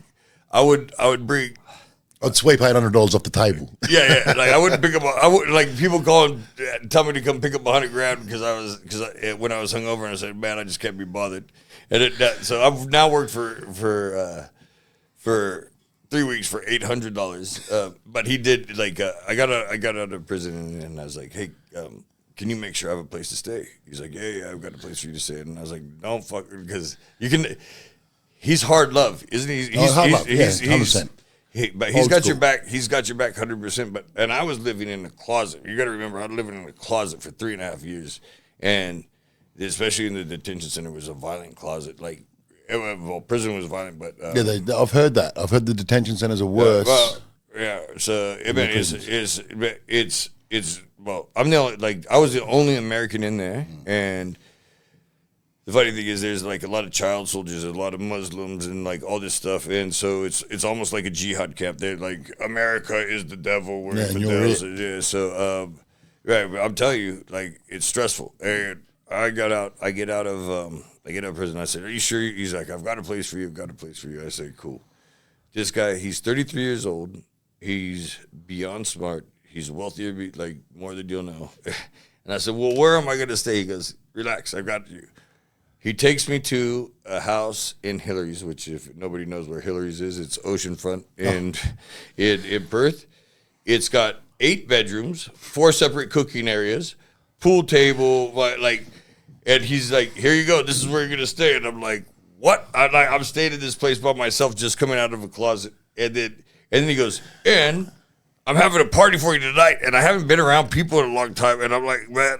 A: I would bring
B: I'd sweep $800 off the table.
A: Yeah. Like I wouldn't pick up. I would like people tell me to come pick up $100,000 because when I was hungover and I said, man, I just can't be bothered. And so I've now worked for 3 weeks for $800. But he did like I got out of prison and I was like, hey, can you make sure I have a place to stay? He's like, yeah, I've got a place for you to stay. And I was like, don't fuck, because you can. He's hard love, isn't he? He's
B: hard love. Yeah, 100%.
A: But he's got your back. He's got your back 100%. And I was living in a closet. You got to remember, I was living in a closet for 3.5 years, and especially in the detention center, it was a violent closet. Like, well, prison was violent, but
B: I've heard that. I've heard the detention centers are worse.
A: So I mean, it's well, I'm the only, I was the only American in there, and the funny thing is, there's like a lot of child soldiers, a lot of Muslims, and like all this stuff, and so it's almost like a jihad camp. They're like, America is the devil, we're infidels. Yeah, so I'm telling you, like, it's stressful. And I get out of prison. I said, are you sure? He's like, I've got a place for you. I said, cool. This guy, he's 33 years old. He's beyond smart. He's wealthier, like more than you'll know. And I said, well, where am I going to stay? He goes, relax, I got you. He takes me to a house in Hillary's, which if nobody knows where Hillary's is, it's oceanfront in Perth. It's got 8 bedrooms, 4 separate cooking areas, pool table, and he's like, here you go, this is where you're going to stay. And I'm like, what? I'm staying in this place by myself, just coming out of a closet. And then he goes, and I'm having a party for you tonight, and I haven't been around people in a long time. And I'm like, man,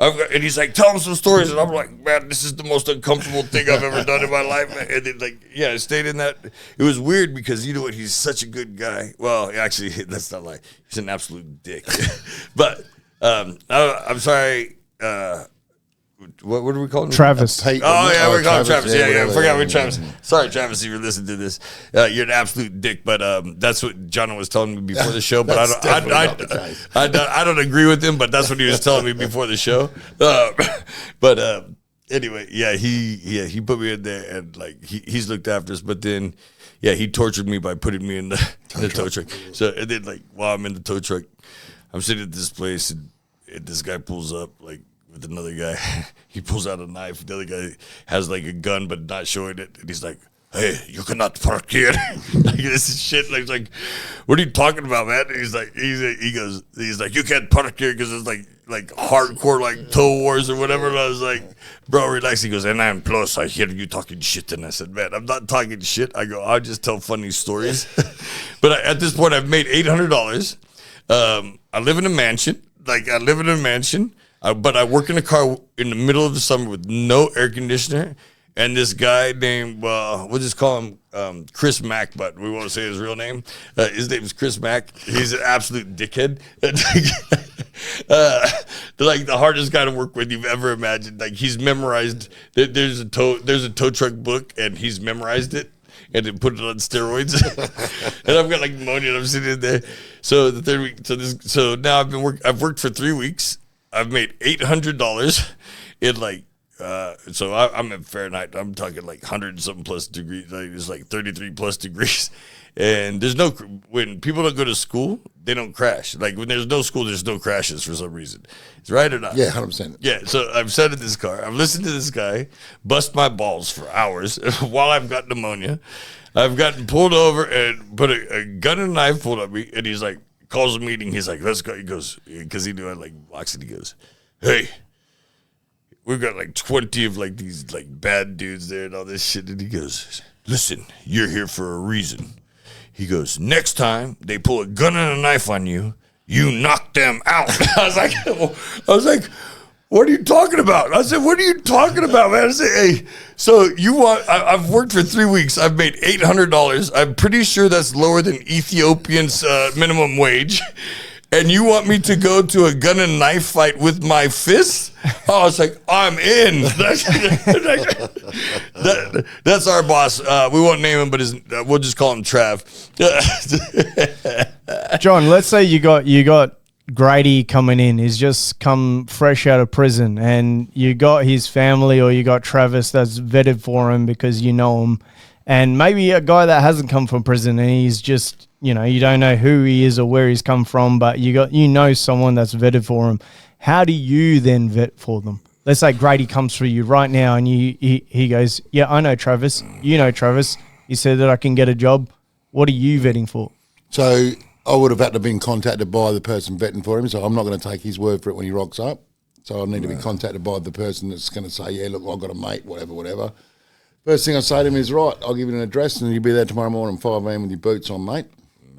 A: and he's like, tell him some stories. And I'm like, man, this is the most uncomfortable thing I've ever done in my life. And then, I stayed in that. It was weird because, you know what, he's such a good guy. Well, actually, that's not like, he's an absolute dick. But I'm sorry. What do we call him?
C: Travis.
A: We're calling Travis. Yeah, I forgot we're Travis. Sorry, Travis, if you're listening to this. You're an absolute dick, but that's what Johno was telling me before the show. But I don't agree with him, but that's what he was telling me before the show. Anyway, he put me in there, and like he's looked after us. But then, he tortured me by putting me in the tow truck. So and then, like, while I'm in the tow truck, I'm sitting at this place, and this guy pulls up, like, with another guy. He pulls out a knife. The other guy has like a gun but not showing it, and he's like, hey, you cannot park here. Like, this is shit. Like, what are you talking about, man? And he's like, you can't park here because it's like hardcore, like tow wars or whatever. And I was like, bro, relax. He goes, and I'm plus I hear you talking shit. And I said, man, I'm not talking shit. I go, I'll just tell funny stories. But at this point, I've made $800. I live in a mansion. But I work in a car in the middle of the summer with no air conditioner, and this guy named, we'll just call him Chris Mack, but we won't say his real name. His name is Chris Mack. He's an absolute dickhead. Like the hardest guy to work with you've ever imagined. Like, he's memorized. There's a tow truck book, and he's memorized it. And then put it on steroids, and I've got like pneumonia. And I'm sitting in there. So the third week, so now I've worked for 3 weeks. I've made $800 in like, so I'm at Fahrenheit. I'm talking like 100-something plus degrees. Like, it's like 33 plus degrees. And when people don't go to school, they don't crash. Like, when there's no school, there's no crashes for some reason. Is right or not?
B: Yeah, 100%.
A: Yeah, so I've sat in this car. I've listened to this guy bust my balls for hours while I've got pneumonia. I've gotten pulled over and put a gun and a knife pulled at me, and he's like, calls a meeting. He's like, let's go. He goes, because he knew I like boxing. He goes, hey, we've got like 20 of like these like bad dudes there and all this shit. And he goes, listen, you're here for a reason. He goes, next time they pull a gun and a knife on you, you knock them out. I was like, what are you talking about? I said, what are you talking about, man? I said, hey, so I've worked for 3 weeks. I've made $800. I'm pretty sure that's lower than Ethiopian's minimum wage. And you want me to go to a gun and knife fight with my fists? I was like, I'm in. That's our boss. We won't name him, but we'll just call him Trav.
D: John, let's say you got Grady coming in. He's just come fresh out of prison, and you got his family, or you got Travis that's vetted for him because you know him, and maybe a guy that hasn't come from prison and he's just you know, you don't know who he is or where he's come from, but you know someone that's vetted for him. How do you then vet for them? Let's say Grady comes for you right now and he goes, yeah, I know Travis. You know Travis. He said that I can get a job. What are you vetting for?
B: So I would have had to have been contacted by the person vetting for him, so I'm not going to take his word for it when he rocks up. So I need to be contacted by the person that's going to say, yeah, look, I've got a mate, whatever. First thing I say to him is, right, I'll give you an address and you'll be there tomorrow morning 5 a.m. with your boots on, mate.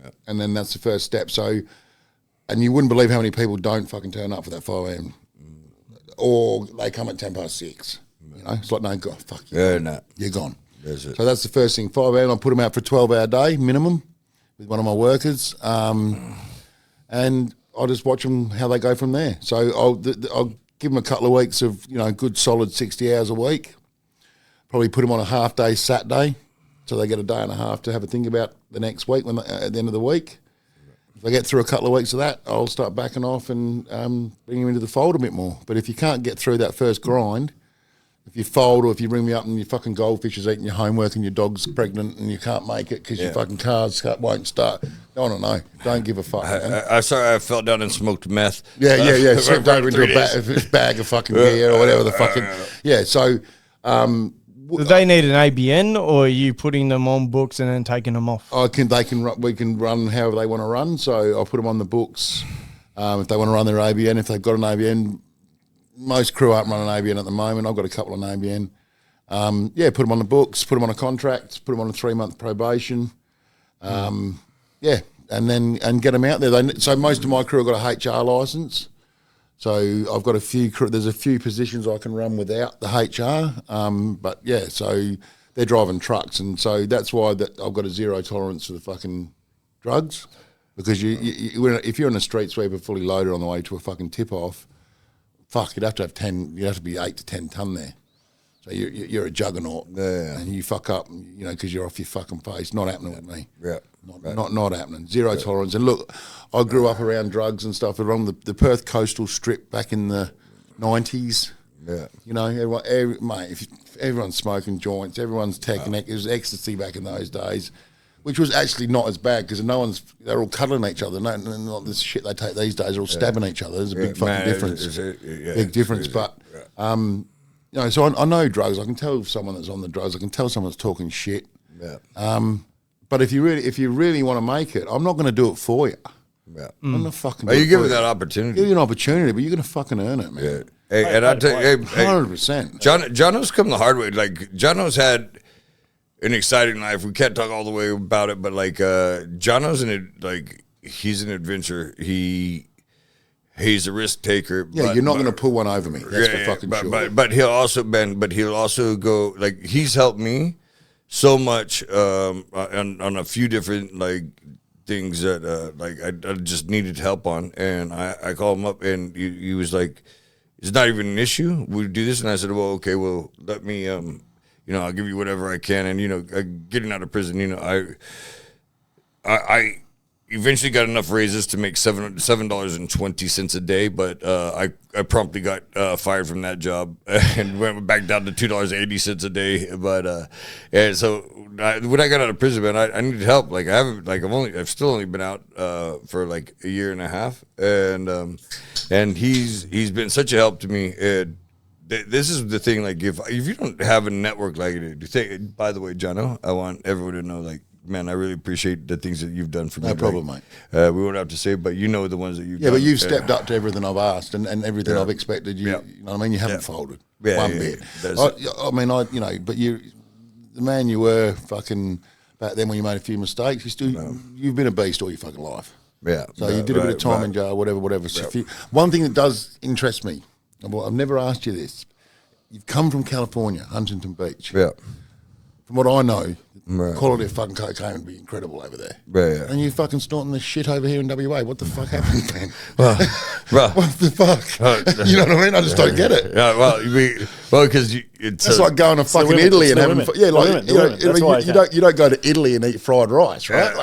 B: Yep. And then that's the first step. So, and you wouldn't believe how many people don't fucking turn up for that 5 a.m. Or they come at 6:10. You know, it's like, no, God, fuck you.
A: Yeah, no.
B: You're gone.
A: That's it.
B: So that's the first thing. 5 a.m. I'll put them out for a 12-hour day minimum with one of my workers. And I'll just watch them how they go from there. So I'll give them a couple of weeks of, you know, good solid 60 hours a week. Probably put them on a half-day Saturday so they get a day and a half to have a think about the next week at the end of the week. If I get through a couple of weeks of that, I'll start backing off and bring them into the fold a bit more. But if you can't get through that first grind, if you fold or if you ring me up and your fucking goldfish is eating your homework and your dog's pregnant and you can't make it because your fucking cars won't start, I don't know. Don't give a fuck.
A: I fell down and smoked meth.
B: Yeah. Slipped over into a bag of fucking gear or whatever the fucking... Yeah, so...
D: Do they need an ABN or are you putting them on books and then taking them off?
B: We can run however they want to run. So I'll put them on the books if they want to run their ABN. If they've got an ABN, most crew aren't running an ABN at the moment. I've got a couple on ABN. Put them on the books, put them on a contract, put them on a 3-month probation. And get them out there. So most of my crew have got a HR license. So I've got there's a few positions I can run without the HR, so they're driving trucks, and so that's why I've got a zero tolerance for the fucking drugs, because if you're in a street sweeper fully loaded on the way to a fucking tip-off, you'd have to be 8 to 10 ton there. So you're a juggernaut, and you fuck up, you know, because you're off your fucking face. Not happening with me. Yeah. Not happening. Zero tolerance. And look, I grew up around drugs and stuff along the Perth coastal strip back in the 90s. Yeah. You know, everyone's smoking joints, everyone's taking it. It was ecstasy back in those days, which was actually not as bad because they're all cuddling each other. Not this shit they take these days. They're all stabbing each other. There's a big fucking difference. Big difference. But, you know, so I know drugs. I can tell someone that's on the drugs. I can tell someone that's talking shit. Yeah. But if you really want to make it, I'm not going to do it for you. Yeah. I'm not fucking.
A: You give it that opportunity.
B: Give you an opportunity, but you're going to fucking earn it, man. Yeah.
A: Hey, and I tell you,
B: 100%.
A: Johno's come the hard way. Like Johno's had an exciting life. We can't talk all the way about it, but like Johno's he's an adventurer. He's a risk taker.
B: Yeah, you're not going to pull one over me. That's for fucking sure.
A: But he'll also go, like, he's helped me so much on a few different like things that I just needed help on, and I called him up and he was like, it's not even an issue. We do this, and I said, well, okay, well, let me you know, I'll give you whatever I can, and you know, getting out of prison, you know, I eventually got enough raises to make $7.20 a day, but I promptly got fired from that job and went back down to $2.80 a day. But and so when I got out of prison, man, I needed help. Like I've still only been out for like a year and a half, and he's been such a help to me. This is the thing. Like if you don't have a network like it, by the way, Johno, I want everyone to know, like, man, I really appreciate the things that you've done for me.
B: No problem, mate.
A: We won't have to say, but you know the ones that you've done.
B: Yeah, but you've stepped up to everything I've asked and everything I've expected. You know what I mean? You haven't folded one bit. I mean, you know, but the man you were fucking back then when you made a few mistakes, you've been a beast all your fucking life. Yeah. So you did a bit of time in jail, whatever. So one thing that does interest me, I've never asked you this. You've come from California, Huntington Beach. Yeah. From what I know, quality of fucking cocaine would be incredible over there. Yeah. And you fucking snorting this shit over here in WA. What the fuck happened, man? What the fuck? You know what I mean? I just don't get it.
A: Yeah, because
B: it's like going to fucking Italy and having you don't go to Italy and eat fried rice, right?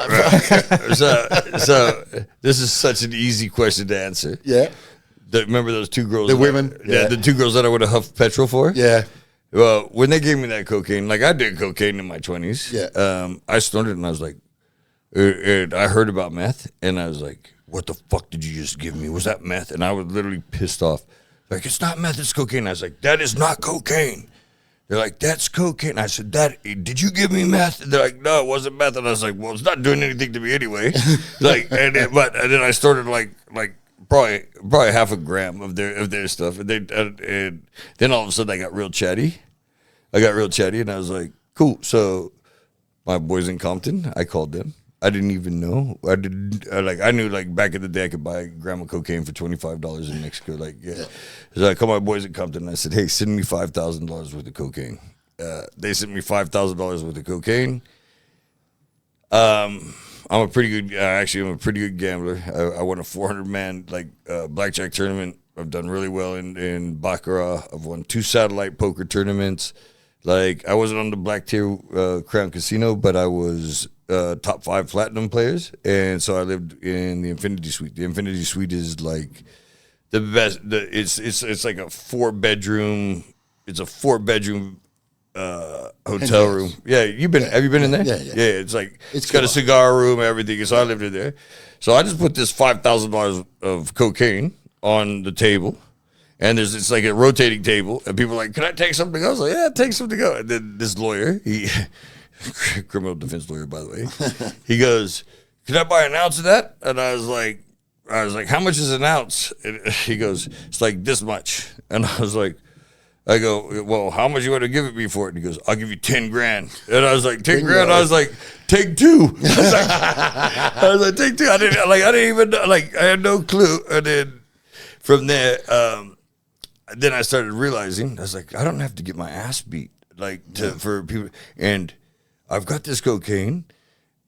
A: So this is such an easy question to answer.
B: Yeah.
A: Remember those two girls?
B: The women?
A: The two girls that I would have huffed petrol for?
B: Yeah.
A: Well, when they gave me that cocaine, like I did cocaine in my 20s.
B: Yeah.
A: I snorted and I was like, And I heard about meth, and I was like, what the fuck did you just give me? Was that meth? And I was literally pissed off. Like, it's not meth, it's cocaine. I was like, that is not cocaine. They're like, that's cocaine. I said, did you give me meth? They're like, no, it wasn't meth. And I was like, well, it's not doing anything to me anyway. And then I started like probably half a gram of their stuff. And then all of a sudden I got real chatty. And I was like, cool. So my boys in Compton, I called them. I didn't even know. I knew like back in the day I could buy a gram of cocaine for $25 in Mexico. Like, yeah. So I called my boys in Compton and I said, hey, send me $5,000 worth of cocaine. They sent me $5,000 worth of cocaine. I'm a pretty good gambler. I won a 400-man blackjack tournament. I've done really well in Baccarat. I've won 2 satellite poker tournaments. Like, I wasn't on the Black Tier Crown Casino, but I was top 5 platinum players, and so I lived in the Infinity Suite. The Infinity Suite is like the best. It's like a 4-bedroom. It's a 4-bedroom hotel room. Yeah, have you been in there?
B: Yeah.
A: It's got a cigar room, everything. So I lived in there. So I just put this $5,000 of cocaine on the table. And it's like a rotating table, and people are like, can I take something? I was like, yeah, take something. And then this lawyer, criminal defense lawyer, by the way, he goes, can I buy an ounce of that? And I was like, how much is an ounce? And he goes, it's like this much. And I go, well, how much you want to give it me for it? And he goes, I'll give you 10 grand. And I was like, 10 grand? I was like, take 2. I was like, take 2. I didn't even know, I had no clue. And then from there, then I started realizing, I was like, I don't have to get my ass beat for people. And I've got this cocaine,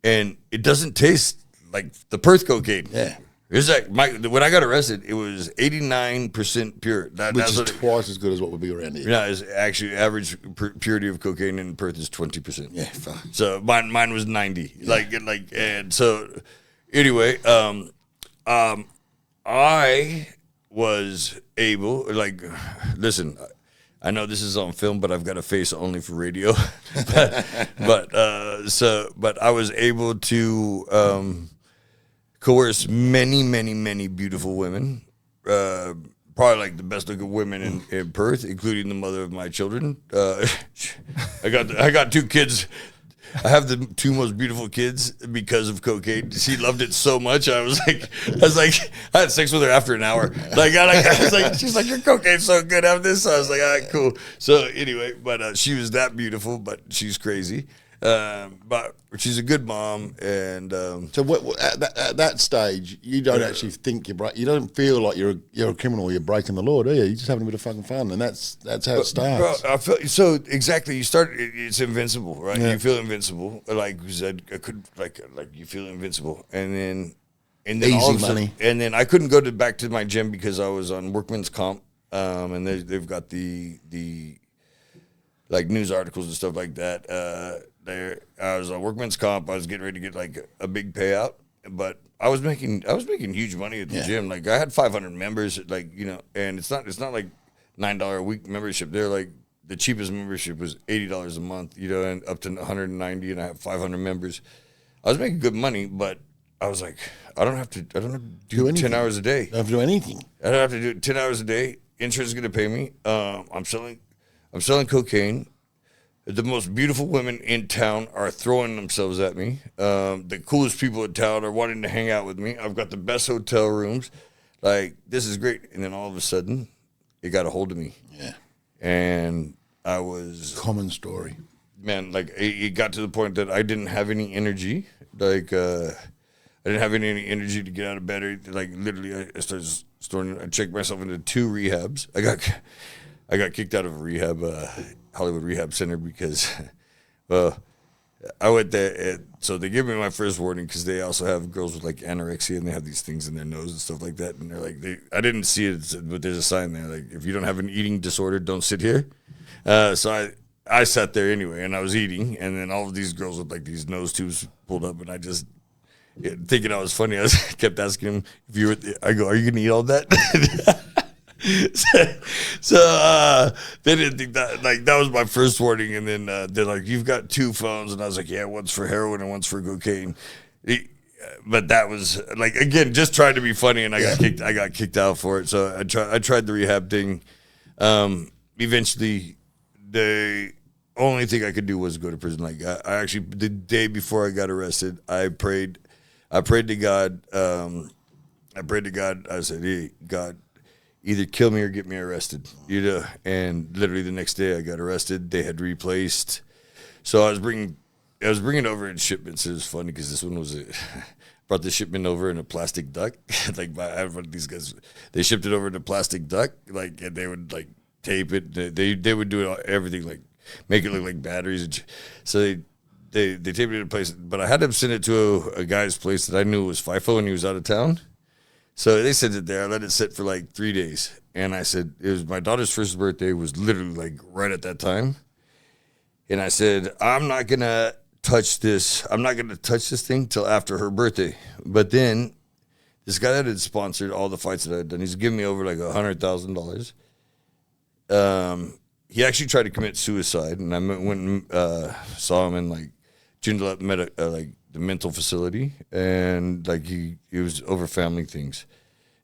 A: and it doesn't taste like the Perth cocaine.
B: Yeah.
A: It's like when I got arrested, it was 89% pure.
B: Which is twice as good as what would be around here.
A: Yeah, it's actually average purity of cocaine in Perth is 20%.
B: Yeah, fine.
A: So mine was 90. Yeah. And so anyway, I was able, listen, I know this is on film, but I've got a face only for radio. but I was able to coerce many beautiful women, probably the best looking women in Perth, including the mother of my children. I got 2 kids. I have the 2 most beautiful kids because of cocaine. She loved it so much. I had sex with her after an hour. She's like, your cocaine's so good. Have this. So I was like, all right, cool. So anyway, but she was that beautiful, but she's crazy. But she's a good mom, and
B: so at that stage, you don't actually think you don't feel like you're a criminal. You're breaking the law, do you? You're just having a bit of fucking fun, and that's how it starts.
A: Bro, I feel so exactly. You start. It's invincible, right? Yeah. You feel invincible. Like you said, you feel invincible, and then
B: easy
A: all of a sudden,
B: money,
A: and then I couldn't go back to my gym because I was on workman's comp, and they've got the news articles and stuff like that. I was on workman's comp. I was getting ready to get a big payout, but I was making huge money at the gym. Like I had 500 members, and it's not like $9 a week membership. They're the cheapest membership was $80 a month, and up to 190, and I have 500 members. I was making good money, but I was like, I don't have to do 10 hours a day.
B: I don't have to do anything.
A: I don't have to do 10 hours a day. Insurance is going to pay me. I'm selling cocaine. The most beautiful women in town are throwing themselves at me. The coolest people in town are wanting to hang out with me. I've got the best hotel rooms. This is great. And then all of a sudden, it got a hold of me.
B: Yeah.
A: And I was...
B: Common story.
A: Man, it got to the point that I didn't have any energy. I didn't have any energy to get out of bed. Literally, I started I checked myself into 2 rehabs. I got kicked out of a rehab, Hollywood Rehab Center because, I went there. So they gave me my first warning because they also have girls with anorexia and they have these things in their nose and stuff like that. And they're I didn't see it, but there's a sign there if you don't have an eating disorder, don't sit here. So I sat there anyway, and I was eating, and then all of these girls with these nose tubes pulled up, and I just thinking I was funny. I kept asking them if you were. I go, are you gonna eat all that? So they didn't think that that was my first warning, and then they're like, you've got 2 phones, and I was like, yeah, one's for heroin and one's for cocaine. But that was like, again, just trying to be funny, and I got kicked out for it. So I tried the rehab thing. Eventually, the only thing I could do was go to prison. Like I actually, the day before I got arrested, I prayed to God. I said, "Hey, God, either kill me or get me arrested." And literally the next day I got arrested. They had replaced. So I was bringing over in shipments. It was funny because this one was brought the shipment over in a plastic duck. Like I have one of these guys, they shipped it over in a plastic duck. Like, and they would like tape it. They would do everything, like make it look like batteries. So they taped it in a place. But I had them send it to a guy's place that I knew was FIFO, and he was out of town. So they sent it there. I let it sit for like 3 days. And I said, it was my daughter's first birthday, was literally like right at that time. And I said, I'm not going to touch this. I'm not going to touch this thing till after her birthday. But then this guy that had sponsored all the fights that I had done, he's giving me over like $100,000. He actually tried to commit suicide. And I went and saw him in like Joondalup like the mental facility. And like it was over family things.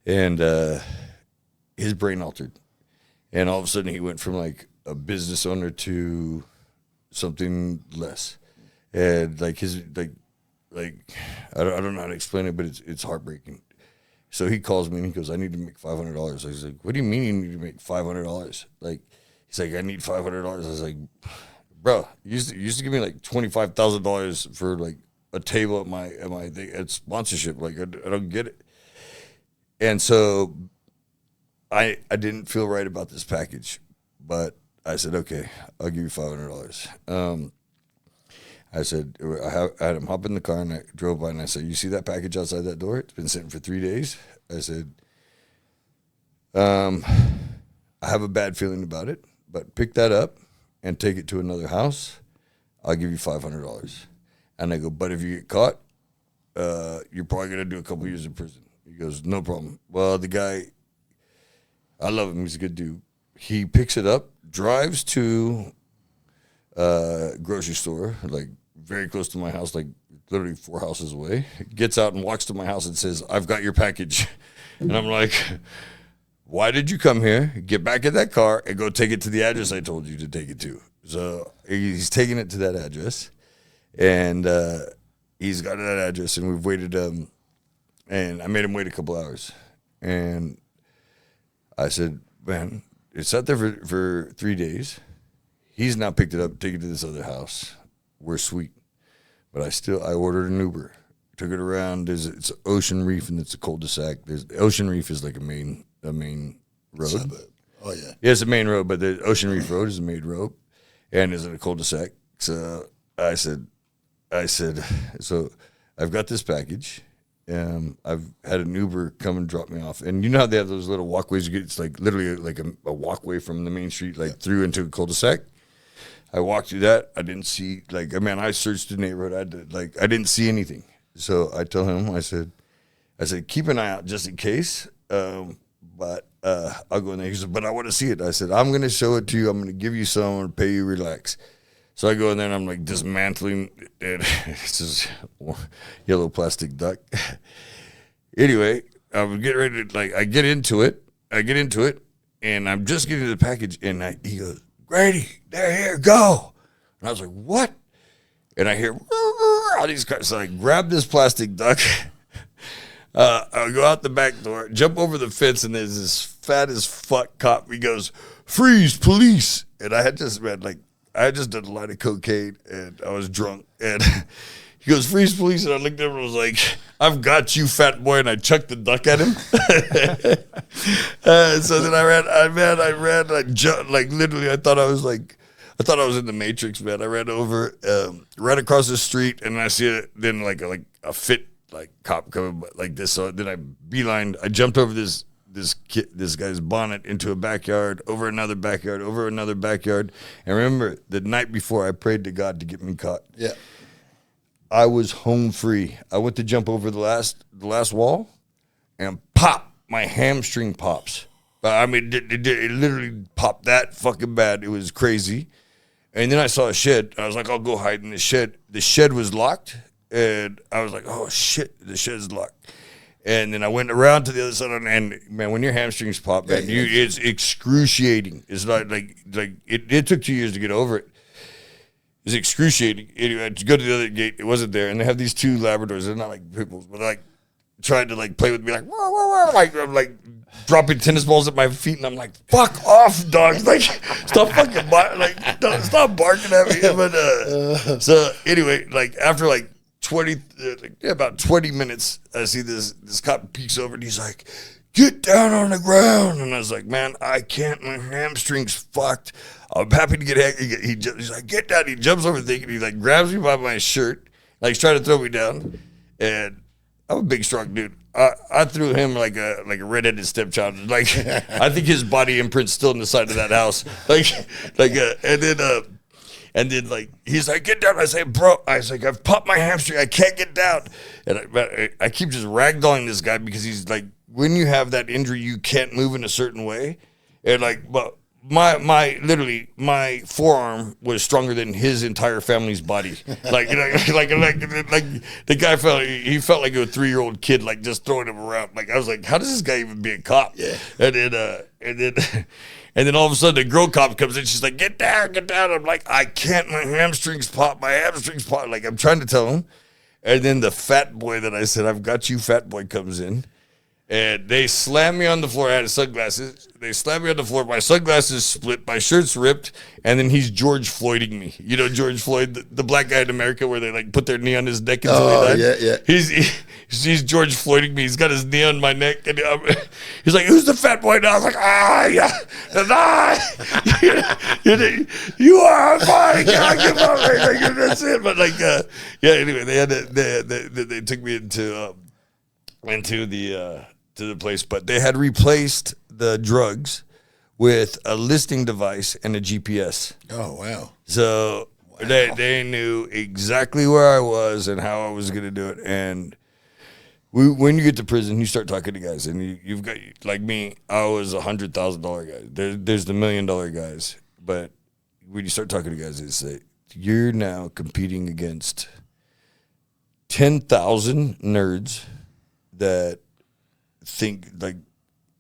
A: And his brain altered. And all of a sudden he went from like a business owner to something less, and like his like I don't know how to explain it, but it's heartbreaking. So he calls me and he goes, "I need to make $500." I was like, "What do you mean you need to make $500?" Like he's like, "I need $500." I was like, "Bro, you used to give me like $25,000 for like a table at my thing at sponsorship. Like I don't get it." And so I didn't feel right about this package, but I said, "Okay, I'll give you $500. I said, I had him hop in the car, and I drove by, and I said, "You see that package outside that door? It's been sitting for 3 days." I said, "I have a bad feeling about it, but pick that up and take it to another house. I'll give you $500. And I go, "But if you get caught, you're probably going to do a couple years in prison." He goes, "No problem." Well, the guy, I love him. He's a good dude. He picks it up, drives to a grocery store, like very close to my house, like literally 4 houses away, gets out and walks to my house and says, "I've got your package." And I'm like, "Why did you come here? Get back in that car and go take it to the address I told you to take it to." So he's taking it to that address, and he's got that address, and we've waited, and I made him wait a couple hours. And I said, "Man, it sat there for 3 days. He's now picked it up, taken it to this other house. We're sweet." But I ordered an Uber, took it around. It's Ocean Reef, and it's a cul-de-sac. Ocean Reef is like a main road.
B: Suburb. Oh, yeah.
A: Yeah, it's a main road, but the Ocean Reef Road is a main road, and is in a cul-de-sac. So I said, so I've got this package. I've had an Uber come and drop me off, and you know how they have those little walkways. It's like literally like a walkway from the main street, like through into a cul-de-sac. I walked through that. I didn't see I searched the neighborhood. I didn't see anything. So I told him, I said, "Keep an eye out just in case. But I'll go in there." He said, "But I want to see it." I said, "I'm going to show it to you. I'm going to give you some. I'm going to pay you. Relax." So I go in there and I'm like dismantling it. It's this yellow plastic duck. Anyway, I'm getting ready to I get into it, and I'm just getting to the package, and he goes, "Grady, they're here, go." And I was like, "What?" And I hear all these cars. So I grab this plastic duck. I go out the back door, jump over the fence, and there's this fat as fuck cop. He goes, "Freeze, police!" And I had just done a line of cocaine, and I was drunk. And he goes, "Freeze, police!" And I looked at him and was like, "I've got you, fat boy!" And I chucked the duck at him. So then I ran. I jumped, like literally. I thought I was in the Matrix, man. I ran over, right across the street, and I see it. Then like a fit cop coming like this. So then I jumped over this guy's bonnet into a backyard, over another backyard. And remember, the night before, I prayed to God to get me caught.
B: Yeah.
A: I was home free. I went to jump over the last wall, and pop, my hamstring pops. I mean, it literally popped that fucking bad. It was crazy. And then I saw a shed. I was like, I'll go hide in the shed. The shed was locked, and I was like, oh shit, the shed's locked. And then I went around to the other side, and man, when your hamstrings pop, man, it's excruciating. It's not like it took 2 years to get over it. It's excruciating. Anyway, to go to the other gate, it wasn't there, and they have these 2 Labradors. They're not like pitbulls, but like trying to like play with me, like whoa, whoa, whoa. Like I'm like dropping tennis balls at my feet, and I'm like, fuck off, dogs! Like stop fucking stop barking at me. But so anyway, like after like 20, about 20 minutes, I see this cop peeks over and he's like, get down on the ground. And I was like, man, I can't. My hamstring's fucked. I'm happy to get he's like, get down. He jumps over the thing and he like grabs me by my shirt, like he's trying to throw me down. And I'm a big, strong dude. I threw him like a redheaded stepchild. Like I think his body imprint's still in the side of that house. And then, like, he's like, get down. I say, bro, I've popped my hamstring. I can't get down. And I keep just ragdolling this guy because he's like, when you have that injury, you can't move in a certain way. And, like, but my forearm was stronger than his entire family's body. Like the guy felt like a 3-year-old kid, like, just throwing him around. Like, I was like, how does this guy even be a cop? Yeah. And then all of a sudden, the girl cop comes in. She's like, get down, get down. I'm like, I can't. My hamstrings pop. Like, I'm trying to tell him. And then the fat boy that I said, I've got you, fat boy, comes in. And they slam me on the floor. I had sunglasses. They slam me on the floor. My sunglasses split. My shirt's ripped. And then he's George Floyding me. You know George Floyd, the black guy in America where they like put their knee on his neck until he died? Yeah. He's George Floyding me. He's got his knee on my neck. And he's like, who's the fat boy now? I was like, you are fine. Give up. That's it. But like, anyway, they took me into the place, but they had replaced the drugs with a listing device and a GPS.
B: Oh, wow.
A: So they knew exactly where I was and how I was going to do it. And when you get to prison, you start talking to guys, and you've got, like me, I was $100,000 guy. There's the $1 million guys. But when you start talking to guys, they say, you're now competing against 10,000 nerds that think like,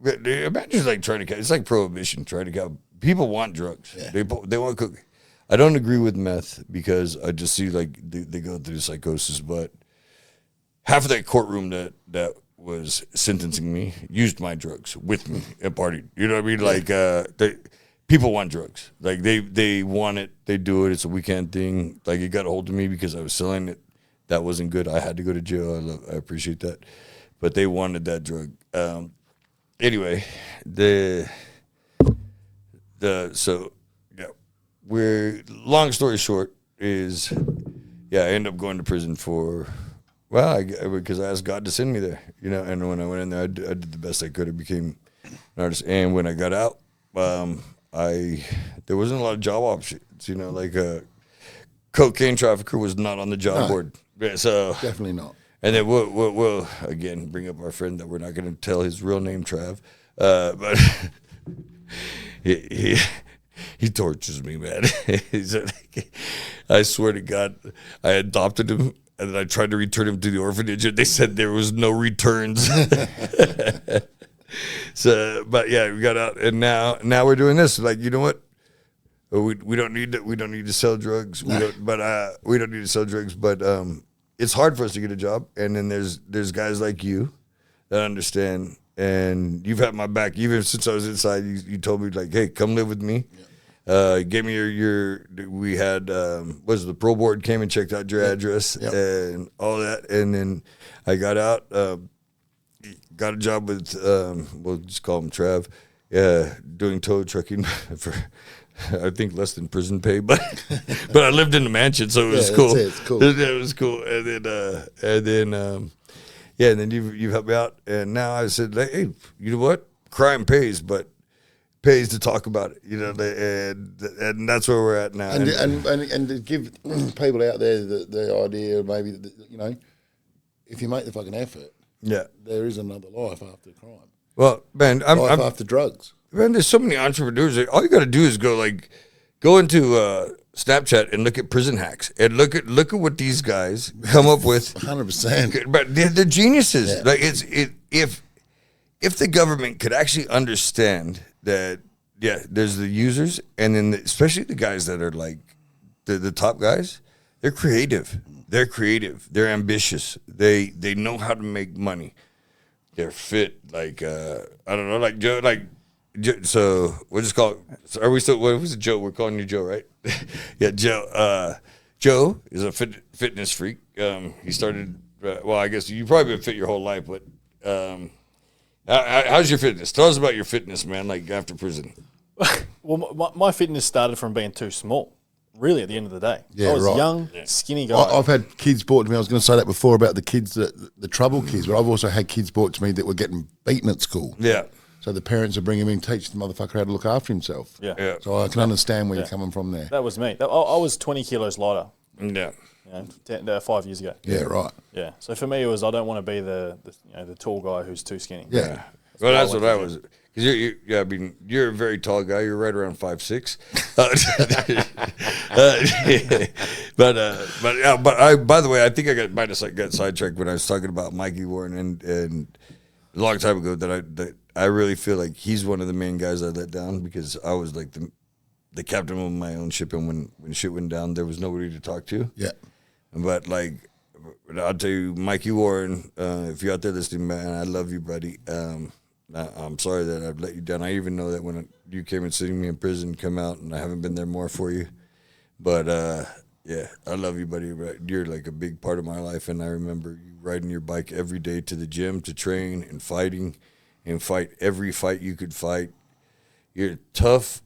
A: imagine like trying to, it's like prohibition, trying to, people want drugs. Yeah. They want cookie. I don't agree with meth because I just see like they go through psychosis, but half of that courtroom that was sentencing me used my drugs with me at party. You know what I mean? Like, people want drugs. Like they want it. They do it. It's a weekend thing. Like it got a hold of me because I was selling it. That wasn't good. I had to go to jail. I appreciate that. But they wanted that drug. Anyway, long story short is, I ended up going to prison for, because I asked God to send me there, you know, and when I went in there, I did the best I could. I became an artist. And when I got out, there wasn't a lot of job options, you know, like a cocaine trafficker was not on the job board. Yeah, so
B: definitely not.
A: And then we'll again bring up our friend that we're not going to tell his real name, Trav, but he tortures me, man. I swear to God, I adopted him and then I tried to return him to the orphanage, and they said there was no returns. So, but yeah, we got out, and now we're doing this. Like, you know what? We don't need to sell drugs. We don't need to sell drugs, but it's hard for us to get a job, and then there's guys like you that understand, and you've had my back even since I was inside. You told me, like, hey, come live with me. Gave me we had the pro board came and checked out your address and all that, and then I got out, got a job with we'll just call him Trav, doing tow trucking for I think less than prison pay, but I lived in the mansion, so it was cool. It's cool. It was cool, and then you've helped me out, and now I said, hey, you know what? Crime pays, but pays to talk about it, you know, and that's where we're at now. And
B: to give people out there the idea, maybe, you know, if you make the fucking effort, there is another life after crime.
A: Well, man,
B: after drugs.
A: Man, there's so many entrepreneurs. All you got to do is go into Snapchat and look at prison hacks and look at what these guys come up with.
B: 100%.
A: But they're geniuses.
B: Yeah.
A: Like if the government could actually understand that, there's the users, and then especially the guys that are like the top guys, they're creative. They're ambitious. They know how to make money. They're fit. Like I don't know, like Joe. So we'll just call. Are we still? What was it, Joe? We're calling you Joe, right? Yeah, Joe. Joe is a fitness freak. He started. Well, I guess you probably been fit your whole life, but how's your fitness? Tell us about your fitness, man. Like after prison.
C: Well, my fitness started from being too small. Really, at the end of the day,
B: Yeah,
C: I was
B: right.
C: young, skinny guy.
B: I've had kids brought to me. I was going to say that before about the kids, the trouble kids, but I've also had kids brought to me that were getting beaten at school.
A: Yeah.
B: So the parents are bringing him in, teach the motherfucker how to look after himself.
C: Yeah.
B: So I can understand where you're coming from there.
C: That was me. I was 20 kilos lighter.
A: Yeah.
C: 5 years ago.
B: Yeah, right.
C: Yeah. So for me, it was I don't want to be the tall guy who's too skinny.
B: Yeah.
A: Well, that's what I was. Because I mean, you're a very tall guy. You're right around 5'6". But I. By the way, I think I might have got sidetracked when I was talking about Mikey Warren and a long time ago that I really feel like he's one of the main guys I let down because I was like the captain of my own ship, and when shit went down, there was nobody to talk to.
B: Yeah.
A: But like, I'll tell you, Mikey Warren, if you're out there listening, man, I love you, buddy. I'm sorry that I've let you down. I even know that when you came and sitting me in prison, come out, and I haven't been there more for you. But yeah, I love you, buddy. You're like a big part of my life, and I remember you riding your bike every day to the gym to train and fighting and fight every fight you could fight. You're a tough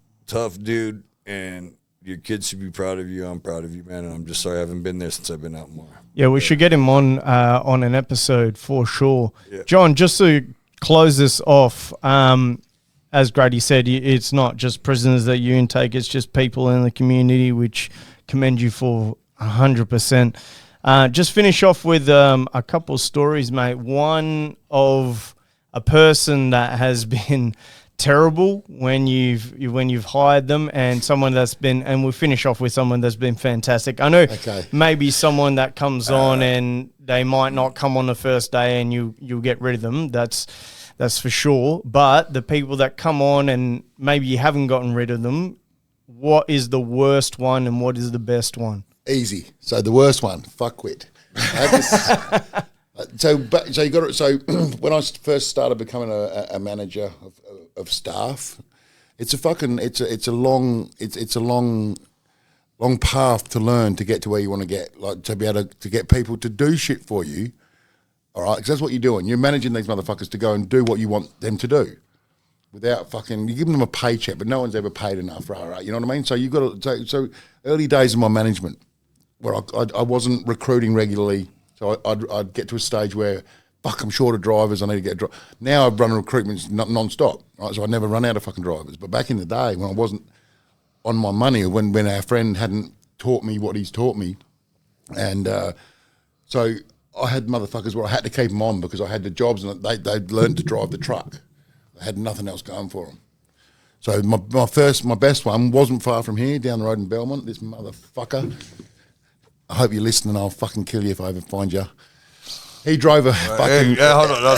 A: dude, and your kids should be proud of you. I'm proud of you, man, and I'm just sorry I haven't been there since I've been out more.
D: Yeah, we should get him on an episode for sure.
A: Yeah.
D: John, just to close this off, as Grady said, it's not just prisoners that you intake, it's just people in the community, which commend you for 100%. Just finish off with a couple of stories, mate. One of a person that has been terrible when you've hired them, and someone that's been, and we'll finish off with someone that's been fantastic. I know maybe someone that comes on and they might not come on the first day and you'll get rid of them. That's for sure. But the people that come on and maybe you haven't gotten rid of them, what is the worst one and what is the best one?
B: Easy. So the worst one, fuckwit. So you got it. So when I first started becoming a manager of staff, it's a long path to learn to get to where you want to get. Like to be able to get people to do shit for you. All right, because that's what you're doing. You're managing these motherfuckers to go and do what you want them to do, without fucking. You give them a paycheck, but no one's ever paid enough. Right? You know what I mean? So you got to. So early days of my management, where I wasn't recruiting regularly. So I'd get to a stage where, fuck, I'm short of drivers, I need to get Now I've run recruitments non-stop, right? So I never run out of fucking drivers. But back in the day when I wasn't on my money, or when our friend hadn't taught me what he's taught me, and so I had motherfuckers where I had to keep them on because I had the jobs and they'd learned to drive the truck. They had nothing else going for them. So my best one wasn't far from here, down the road in Belmont, this motherfucker. I hope you're listening. I'll fucking kill you if I ever find you. He drove a fucking...
A: Hey, hold on.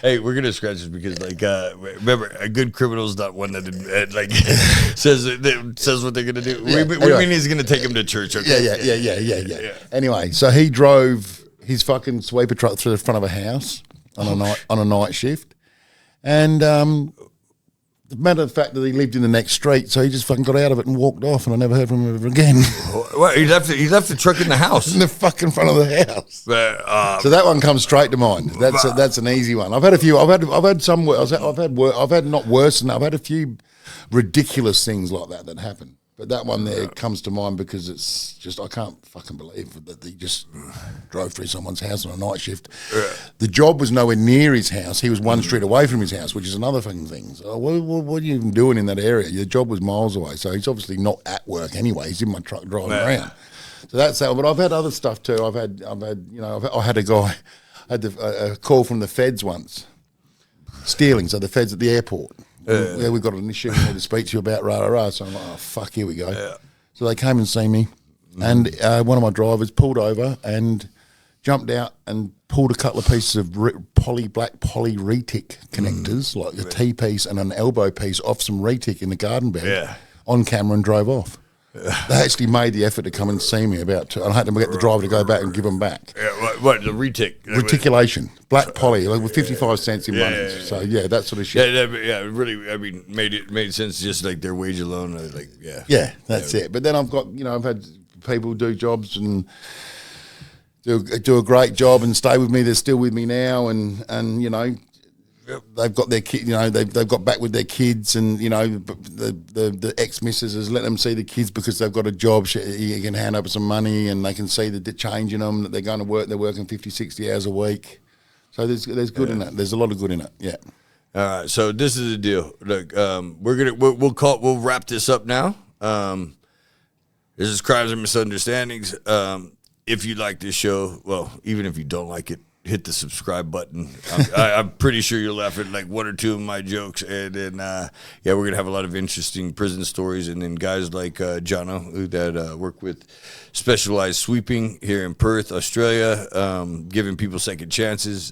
A: Hey, we're going to scratch this because, like, remember, a good criminal's not one that, like, says what they're going to do.
B: Yeah,
A: What do you mean he's going to take him to church? Okay?
B: Yeah. Anyway, so he drove his fucking sweeper truck through the front of a house on a night shift. And the matter of the fact that he lived in the next street, so he just fucking got out of it and walked off, and I never heard from him ever again.
A: Well, he left the truck in the house.
B: In the fucking front of the house. So that one comes straight to mind. That's an easy one. I've had a few. I've had some. I've had not worse than that. I've had a few ridiculous things like that happen. But that one there comes to mind because it's just, I can't fucking believe that he just drove through someone's house on a night shift. The job was nowhere near his house. He was one street away from his house, which is another fucking thing. So what are you even doing in that area? Your job was miles away. So he's obviously not at work anyway. He's in my truck driving around. So that's that. But I've had other stuff too. I had a guy, I had a call from the feds once, stealing. So the feds at the airport. Yeah, we've got an issue we need to speak to you about, So I'm like, oh, fuck, here we go. Yeah. So they came and see me, and one of my drivers pulled over and jumped out and pulled a couple of pieces of black poly retic connectors, like a T-piece and an elbow piece off some retic in the garden bed on camera and drove off. They actually made the effort to come and see me about I had to get the driver to go back and give them back.
A: Yeah, what the retic?
B: Reticulation, black poly, like with 55 cents in money.
A: Yeah.
B: So that sort of shit.
A: Yeah, really. I mean, made sense. Just like their wage alone,
B: Yeah, that's it. But then I've got, I've had people do jobs and do a great job and stay with me. They're still with me now, and they've got their kid. They've got back with their kids, and the ex-missus has let them see the kids because they've got a job. You can hand over some money, and they can see the change in them, that they're going to work. They're working 50, 60 hours a week. So there's good in it. There's a lot of good in it. Yeah.
A: All right. So this is the deal. Look, we'll wrap this up now. This is Crimes and Misunderstandings. If you like this show, well, even if you don't like it, hit the subscribe button. I'm pretty sure you'll laugh at like one or two of my jokes. And then, we're going to have a lot of interesting prison stories. And then guys like Johno, that work with Specialized Sweeping here in Perth, Australia, giving people second chances.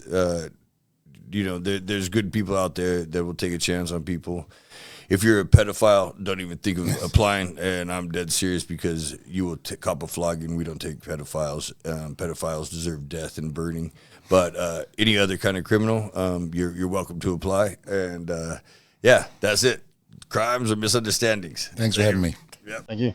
A: There's good people out there that will take a chance on people. If you're a pedophile, don't even think of applying, and I'm dead serious because you will cop a flogging. We don't take pedophiles. Pedophiles deserve death and burning. But any other kind of criminal, you're welcome to apply. And, that's it. Crimes or Misunderstandings.
B: Thanks for having me.
C: Yep. Thank you.